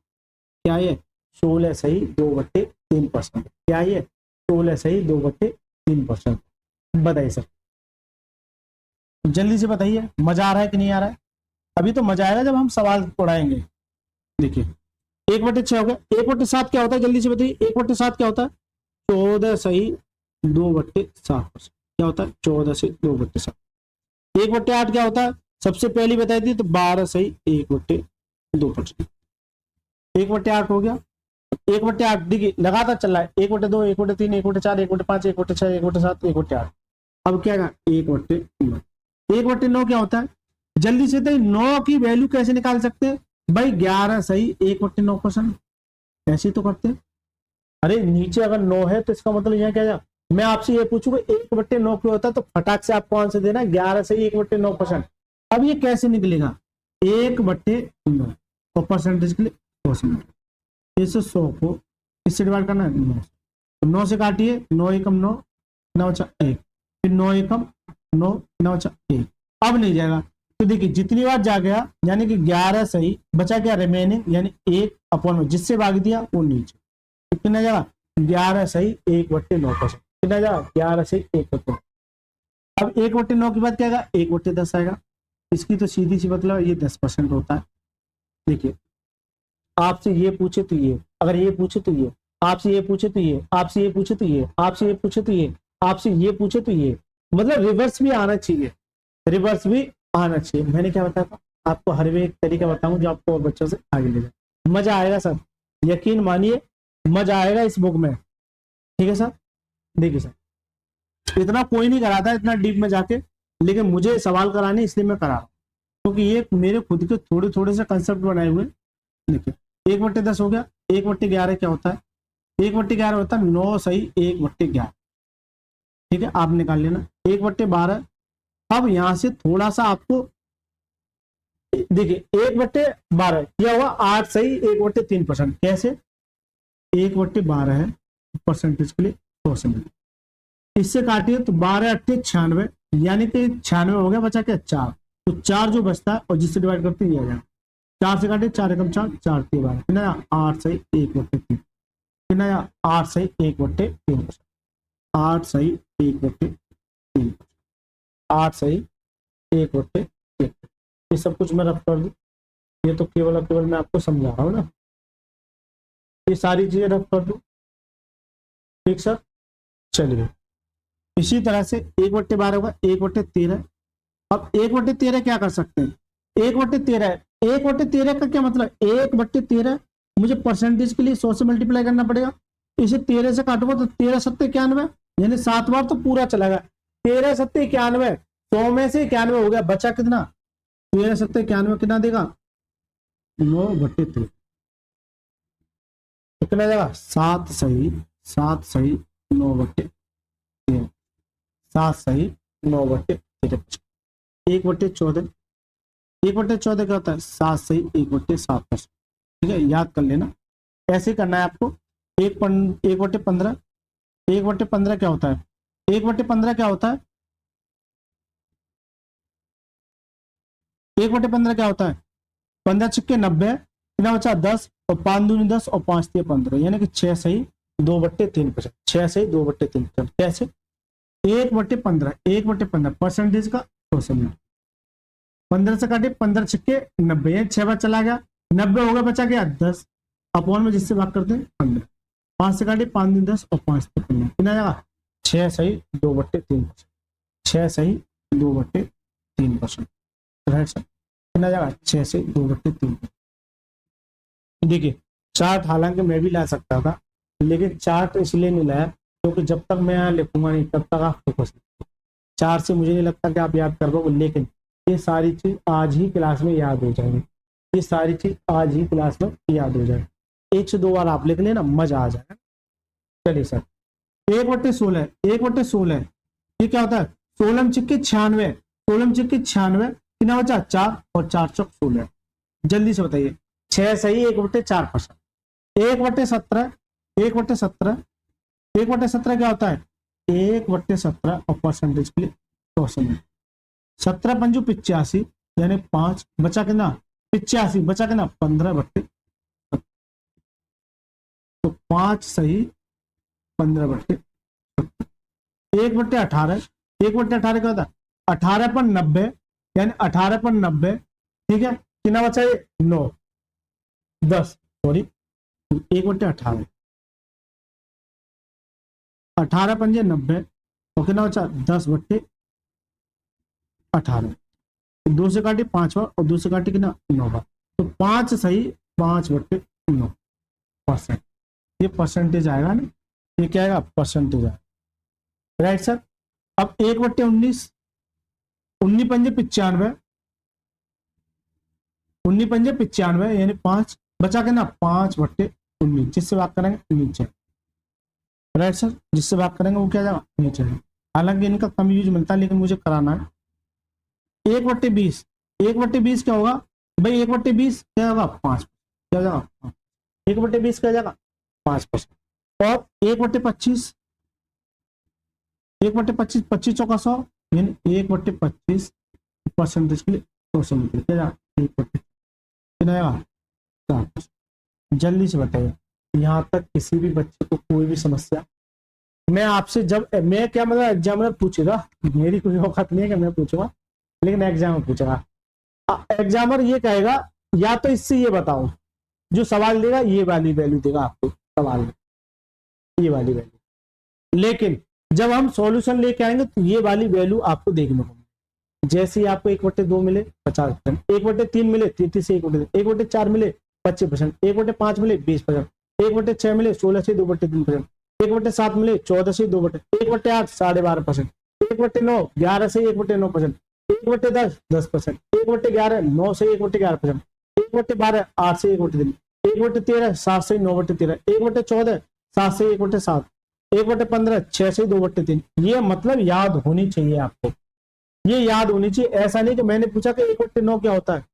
क्या ये 16 सही 2/3%, क्या ये 16 सही 2/3%। बताइए सर, जल्दी से बताइए, मजा आ रहा है कि नहीं आ रहा है? अभी तो मजा आएगा जब हम सवाल पढ़ाएंगे। देखिए 1/6 हो गया, 1/7 क्या होता है जल्दी से बताइए, 1/7 क्या होता है 14 सही 2/7%, क्या होता है 14 सही 2/7। 1/8 क्या होता है, सबसे पहली बताई थी तो 12 सही 1/2%, 1/8 हो गया। 1/8 देखिए लगातार चल रहा है, 1/2 1/3 1/4 1/5 1/6 1/7 1/8, अब क्या 1/9। 1/9 क्या होता है, जल्दी से 9 की वैल्यू कैसे निकाल सकते हैं भाई, 11 सही 1/9%, ऐसे तो करते हैं। अरे नीचे अगर 9 है तो इसका मतलब यहाँ क्या है, मैं आपसे ये पूछूंगा 1/9 क्यों होता है, तो फटाक से आपको आंसर देना 11 सही 1/9%। अब ये कैसे निकलेगा 1/9 और परसेंटेज के लिए 100%, इसे 100 को इससे डिवाइड करना है 9, तो 9 से काटिए 9 एकम 9 9 1, फिर 9 एकम 9 9 1, अब नहीं जाएगा, तो देखिए जितनी बार जा गया यानी कि 11 सही, बचा क्या रिमेनिंग यानी 1 अपॉन में जिससे भाग दिया वो नीचे, तो कितना जाएगा 11 सही 1/9%, कितना जाएगा 11 सही 1/9। अब 1/9 के बाद क्या आएगा 1/10 आएगा, इसकी तो सीधी सी मतलब ये 10% होता है। देखिए आपसे ये पूछे तो ये, अगर ये पूछे तो ये, आपसे ये पूछे तो ये, आपसे ये पूछे तो ये, आपसे ये पूछे तो ये, आपसे ये पूछे तो ये, मतलब रिवर्स भी आना चाहिए, रिवर्स भी आना चाहिए। मैंने क्या बताया था आपको, हर एक तरीका बताऊं जो आपको बच्चों से आगे ले जाए, मजा आएगा सर, यकीन मानिए मजा आएगा इस बुक में, ठीक है सर। देखिए सर इतना कोई नहीं कराता इतना डीप में जाके, लेकिन मुझे सवाल कराने इसलिए मैं करा रहा हूँ क्योंकि ये मेरे खुद के थोड़े थोड़े से कंसेप्ट बनाए हुए। देखिए 1/10 हो गया, 1/11 क्या होता है, 1/11 होता है 9 सही 1/11, ठीक है आप निकाल लेना 1/12। अब यहां से थोड़ा सा आपको देखिए 1/12 क्या हुआ 8 सही 1/3%, कैसे 1/12 है परसेंटेज के लिए 100%, इससे काटिए तो 12 8 96, यानी कि 96 हो गया, बचा क्या 4, तो 4 जो बचता है और जिससे डिवाइड करते हैं 4 से काटे 4 एकम 4 4 3 12, कितना 8 सही 1/3, कितना 8 सही 1/3%, 8 सही 1/3, 8 सही 1/3, ये सब कुछ मैं रफ कर दूं, ये तो केवल मैं आपको समझा रहा हूँ ना, ये सारी चीजें रफ कर दूं, ठीक सर। चलिए इसी तरह से 1/12 होगा 1/13, अब 1/13 क्या कर सकते हैं, 1/13 का क्या मतलब 1/13 मुझे परसेंटेज के लिए 100 से मल्टीप्लाई करना पड़ेगा, इसे 13 से काटूंगा तो 13 7 91, यानी 7 बार तो पूरा चला गया, 13 7 91, 100 में से 91 हो गया, बचा कितना 13 7 91 कितना देगा 9/3, कितना देगा 7 सही 9/13, 7 सही 9/13, 1/14, 1/14 क्या होता है 7 सही 1/7%, ठीक है याद कर लेना, ऐसे करना है आपको। 1/15, 1/15 क्या होता है, 1/15 क्या होता है, 1/15 क्या होता है 15 छक्के 90, कितना बचा 10 और 5 दूनी 10 और 5 3 15, यानी कि 6 सही 2/3%, 6 सही 2/3%, कैसे 1/15 परसेंटेज का 100%, 15 से काटे 15 छक्के 90, 6 बार चला गया, 90 हो गया, बचा क्या 10 अपॉन में जिससे भाग करते हैं 15। 5 से काटे 5 दिन 10 और 5 से 15 कितना आएगा 6 सही 2/3%। 6 सही 2/3%। राइट सर कितना जाएगा 6 से 2/3%। देखिए चार्ट हालांकि मैं भी ला सकता था, लेकिन चार्ट इसलिए नहीं लाया क्योंकि जब तक मैं यहाँ लिखूंगा नहीं तब तक आप फोकस। चार्ट से मुझे नहीं लगता कि आप याद कर पाओगे, लेकिन ये सारी चीज आज ही क्लास में याद हो जाएगी। ये सारी चीज आज ही क्लास में याद हो जाएगी। 1 से 2 बार आप लिख लेना, मजा आ जाएगा। चलिए सर 1/16, 1/16 ये क्या होता है 16 चिक्के 96, 16 चिक्के 96 कितना बचा 4 और 4 चौक 16। जल्दी से बताइए 6 सही 1/4%। 1/17, 1/17, 1/17 क्या होता है 1/17 और परसेंटेज के लिए 17 पंजू 85 यानी 5 बचा कितना 85 बचा कितना 15/, तो 5 सही 15/, 1/18, 1/18 क्या होता है 18/90 यानी 18/90 ठीक है कितना बचा ये 9 10 सॉरी 1/18, 18 पंजे 90 और कितना बचा 10/18। 2 से काटी 5 बार और 2 से काटी कितना 9 बार, तो 5 सही 5/9%। ये परसेंटेज आएगा ना, ये क्या आएगा परसेंटेज आएगा। Right sir. अब 1/19, 19 पंजे 95, 19 पंजे 95 यानी 5 बचा के ना 5/19 जिससे बात करेंगे नीचे। राइट सर जिससे बात करेंगे वो क्या जाएगा नीचे। हालांकि इनका कम यूज मिलता है लेकिन मुझे कराना है। 1/20, 1/20 क्या होगा भाई 1/20 क्या होगा 5 क्या जाएगा 1/20 क्या जाएगा 5%। और 1/25, 1/25 25 चौका 100 यानी 1/25 परसेंटेज के लिए 100 मीटर क्या जाएगा 1/4%। जल्दी से बताइए यहाँ तक किसी भी बच्चे को कोई भी समस्या। मैं आपसे जब मैं क्या मतलब एग्जामिनर पूछेगा, मेरी कोई औकात नहीं है कि मैं पूछूंगा, लेकिन एग्जाम पूछेगा। एग्जामिनर ये कहेगा या तो इससे ये बताओ, जो सवाल देगा ये वाली वैल्यू देगा आपको सवाल में, ये वाली वैल्यू। लेकिन जब हम सॉल्यूशन लेके आएंगे तो ये वाली वैल्यू आपको देखने को मिलेगी। जैसे ही आपको 1/2 मिले 50%, 1/3 मिले 33 से 1/4 मिले 25%, 1/5 मिले 20%, 1/6 मिले 16 से 2/3%, 1/7 मिले 14 से 2/, 1/8 12.5%, 1/9 11 से 1/9%, 1/10 10%, 1/11 9 से 1/11%, 1/12 8 से 1/3, 1/13 7 से 9/13, 1/14 7 से 1/7, 1/15 6 से 2/3। ये मतलब याद होनी चाहिए आपको, ये याद होनी चाहिए। ऐसा नहीं कि मैंने पूछा कि 1/9 क्या होता है,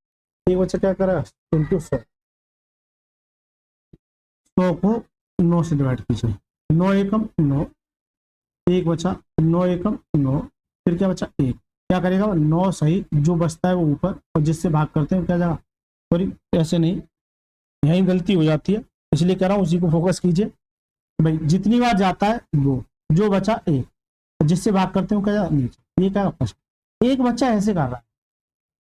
एक बच्चा क्या करेगा 100 को 9 से डिवाइड कीजिए, 9 एकम 9, 1 बचा 9 एकम 9, फिर क्या बचा 1, क्या करेगा 9 सही जो बचता है वो ऊपर, और जिससे भाग करते हैं क्या जाएगा सॉरी ऐसे नहीं, यही गलती हो जाती है इसलिए कह रहा हूँ उसी को फोकस कीजिए भाई। जितनी बार जाता है वो जो बचा 1, जिससे भाग करते हैं क्या जाएगा नीचे। ये क्या प्रश्न, एक बच्चा ऐसे कर रहा है,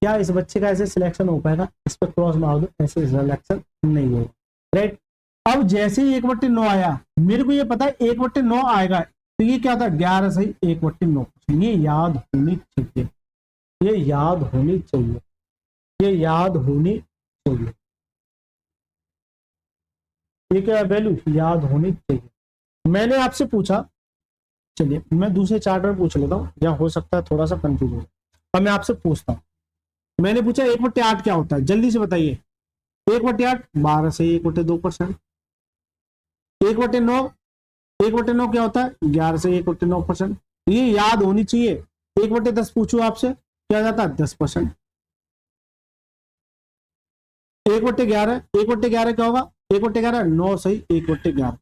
क्या इस बच्चे का ऐसे सिलेक्शन हो पाएगा, इस पर क्रॉस मार दो, ऐसे सिलेक्शन नहीं होगा। राइट। अब जैसे ही 1/9 आया, मेरे को ये पता है 1/9 आएगा, तो ये क्या था 11 सही 1/9। ये याद होनी चाहिए, ये याद होनी चाहिए, ये याद होनी चाहिए, ये क्या वैल्यू याद होनी चाहिए। मैंने आपसे पूछा, चलिए मैं दूसरे चार्ट में पूछ लेता हूँ, या हो सकता है थोड़ा सा कंफ्यूज हो। अब मैं आपसे पूछता हूँ, मैंने पूछा 1/8 क्या होता है, जल्दी से बताइए। 1/8 12 से 1/2%। 1/9, 1/9 क्या होता है 11 से 1/9%। ये याद होनी चाहिए। 1/10 पूछू आपसे क्या जाता है 10%। 1/11, 1/11 क्या होगा 1/11 9 सही 1/11।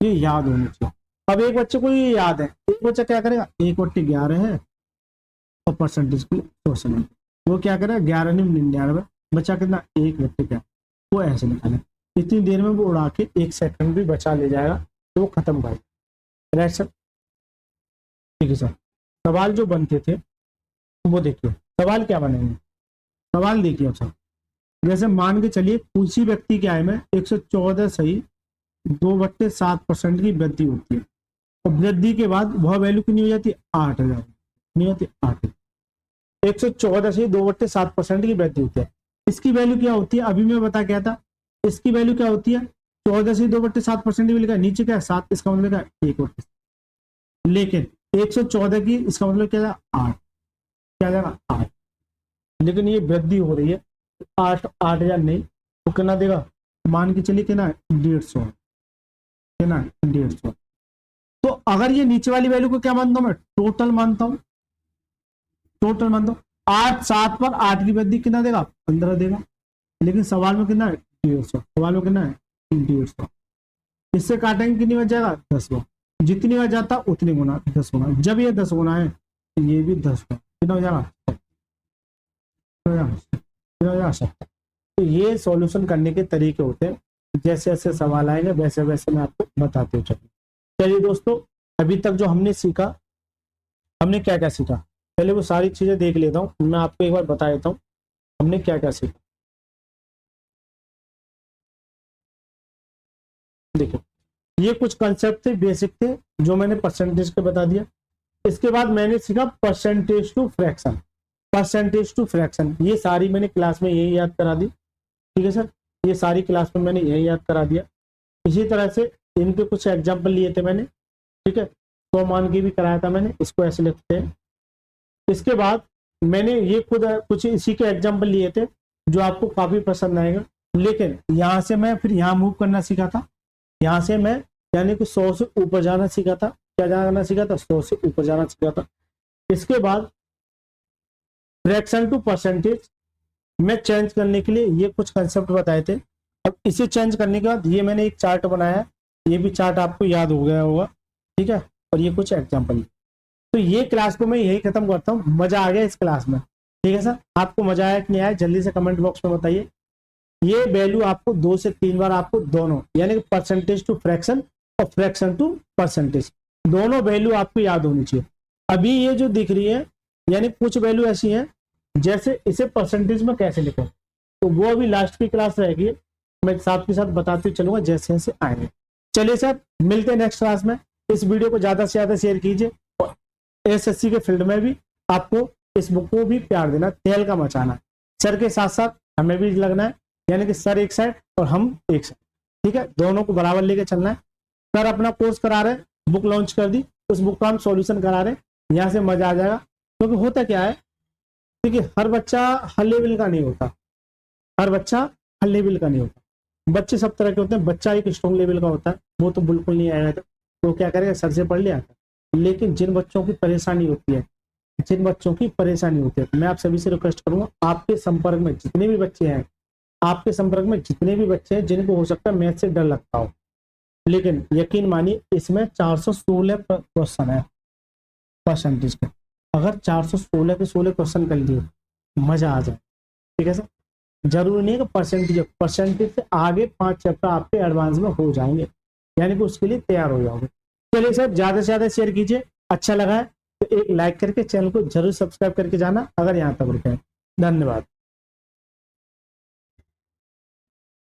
ये याद होनी चाहिए। अब एक बच्चे को ये याद है, एक बच्चा क्या करेगा 1/11 है और परसेंटेज की 100%, वो क्या करेगा 11 बचा कितना 1/11, वो ऐसे निकाले। इतनी देर में वो उड़ा के 1 सेकंड भी बचा ले जाएगा तो वो खत्म कर। Right sir. ठीक है सर। सवाल जो बनते थे वो देखिए, सवाल क्या बनेंगे, सवाल देखिए अब सर। जैसे मान के चलिए किसी व्यक्ति की आय में 114 सही 2/7% की वृद्धि होती है, और वृद्धि के बाद वह वैल्यू कितनी हो जाती है 8,000, नहीं होती 8। 114 से 2/7% की वृद्धि होती है। इसकी वैल्यू क्या होती है, अभी मैं बता क्या था, इसकी वैल्यू क्या होती है 14 से 2/7% की, लिखा नीचे क्या है 7, इसका मतलब क्या 1/7। लेकिन 114 की इसका मतलब क्या 8, क्या जाएगा 8, लेकिन ये वृद्धि हो रही है 8,000 नहीं तो कितना देगा, मान के चलिए कितना 150, कितना 150। तो अगर ये नीचे वाली वैल्यू को क्या मानता हूं मैं, टोटल मानता हूं, टोटल मानता हूं। 8 7 पर 8 की वृद्धि कितना देगा 15 देगा, लेकिन सवाल में कितना है 150, सवाल में कितना है 150। इससे काटेंगे कितनी बच जाएगा 10 गुना, जितनी बार जाता उतनी गुना 10 गुना, जब ये 10 गुना है तो ये भी 10 गुना, कितना हो जाएगा 70। तो ये सॉल्यूशन करने के तरीके होते हैं, जैसे जैसे सवाल आएंगे वैसे वैसे मैं आपको बताते हूँ। चलिए दोस्तों, अभी तक जो हमने सीखा, हमने क्या क्या सीखा, पहले वो सारी चीजें देख लेता हूँ, मैं आपको एक बार बता देता हूँ हमने क्या क्या सीखा। देखो ये कुछ कंसेप्ट थे, बेसिक थे, जो मैंने परसेंटेज के बता दिया। इसके बाद मैंने सीखा percentage to fraction, percentage to fraction, ये सारी मैंने क्लास में यही याद करा दी, ठीक है सर, ये सारी क्लास में मैंने यही याद करा दिया। इसी तरह से इनके कुछ एग्जाम्पल लिए थे मैंने, ठीक है, 100 मान की भी कराया था मैंने, इसको ऐसे लिखते हैं। इसके बाद मैंने ये खुद कुछ इसी के एग्जाम्पल लिए थे जो आपको काफी पसंद आएगा, लेकिन यहाँ से मैं फिर यहाँ मूव करना सीखा था, यहाँ से मैं यानी कि 100 से ऊपर जाना सीखा था, क्या जाना सीखा था 100 से ऊपर जाना सीखा था। इसके बाद फ्रैक्शन टू परसेंटेज में चेंज करने के लिए ये कुछ कंसेप्ट बताए थे। अब इसे चेंज करने के बाद ये मैंने एक चार्ट बनाया, ये भी चार्ट आपको याद हो गया होगा, ठीक है, और ये कुछ एग्जाम्पल। तो ये क्लास को मैं यही खत्म करता हूँ, मजा आ गया इस क्लास में, ठीक है सर, आपको मजा आया कि नहीं आया जल्दी से कमेंट बॉक्स में बताइए। ये वैल्यू आपको 2 से 3 बार आपको दोनों यानी कि परसेंटेज टू फ्रैक्शन और फ्रैक्शन टू परसेंटेज दोनों वैल्यू आपको याद होनी चाहिए। अभी ये जो दिख रही है यानी कुछ वैल्यू ऐसी हैं जैसे इसे परसेंटेज में कैसे लिखें, तो वो अभी लास्ट की क्लास रहेगी, मैं साथ के साथ बताते चलूंगा जैसे जैसे आएंगे। चलिए सर, मिलते हैं नेक्स्ट क्लास में। इस वीडियो को ज्यादा से ज्यादा शेयर कीजिए, और एसएससी के फील्ड में भी आपको इस बुक को भी प्यार देना, तेल का मचाना, सर के साथ साथ हमें भी लगना है, यानी कि सर एक साइड और हम एक साइड, ठीक है, दोनों को बराबर लेके चलना है। सर अपना कोर्स करा रहे, बुक लॉन्च कर दी, उस बुक का हम सॉल्यूशन करा रहे, यहाँ से मजा आ जाएगा। क्योंकि होता क्या है, क्योंकि हर बच्चा हर लेवल का नहीं होता, हर बच्चा हर लेवल का नहीं होता, बच्चे सब तरह के होते हैं। बच्चा एक स्ट्रॉन्ग लेवल का होता है, वो तो बिल्कुल नहीं आएगा तो क्या करेगा, सर से पढ़ लिया। लेकिन जिन बच्चों की परेशानी होती है, जिन बच्चों की परेशानी होती है, मैं आप सभी से रिक्वेस्ट करूंगा, आपके संपर्क में जितने भी बच्चे हैं, आपके संपर्क में जितने भी बच्चे हैं जिनको हो सकता है मैथ से डर लगता हो, लेकिन यकीन मानिए इसमें 416 क्वेश्चन है परसेंटेज के। अगर 416 के 16 क्वेश्चन कर लिए मजा आ जाए, ठीक है सर। जरूरी नहीं है कि परसेंटेज से आगे 5 चैप्टर आपके एडवांस में हो जाएंगे, यानी कि उसके लिए तैयार हो जाओगे। चलिए सर, ज्यादा से ज्यादा शेयर कीजिए, अच्छा लगा है तो एक लाइक करके चैनल को जरूर सब्सक्राइब करके जाना अगर यहाँ तक रुके। धन्यवाद।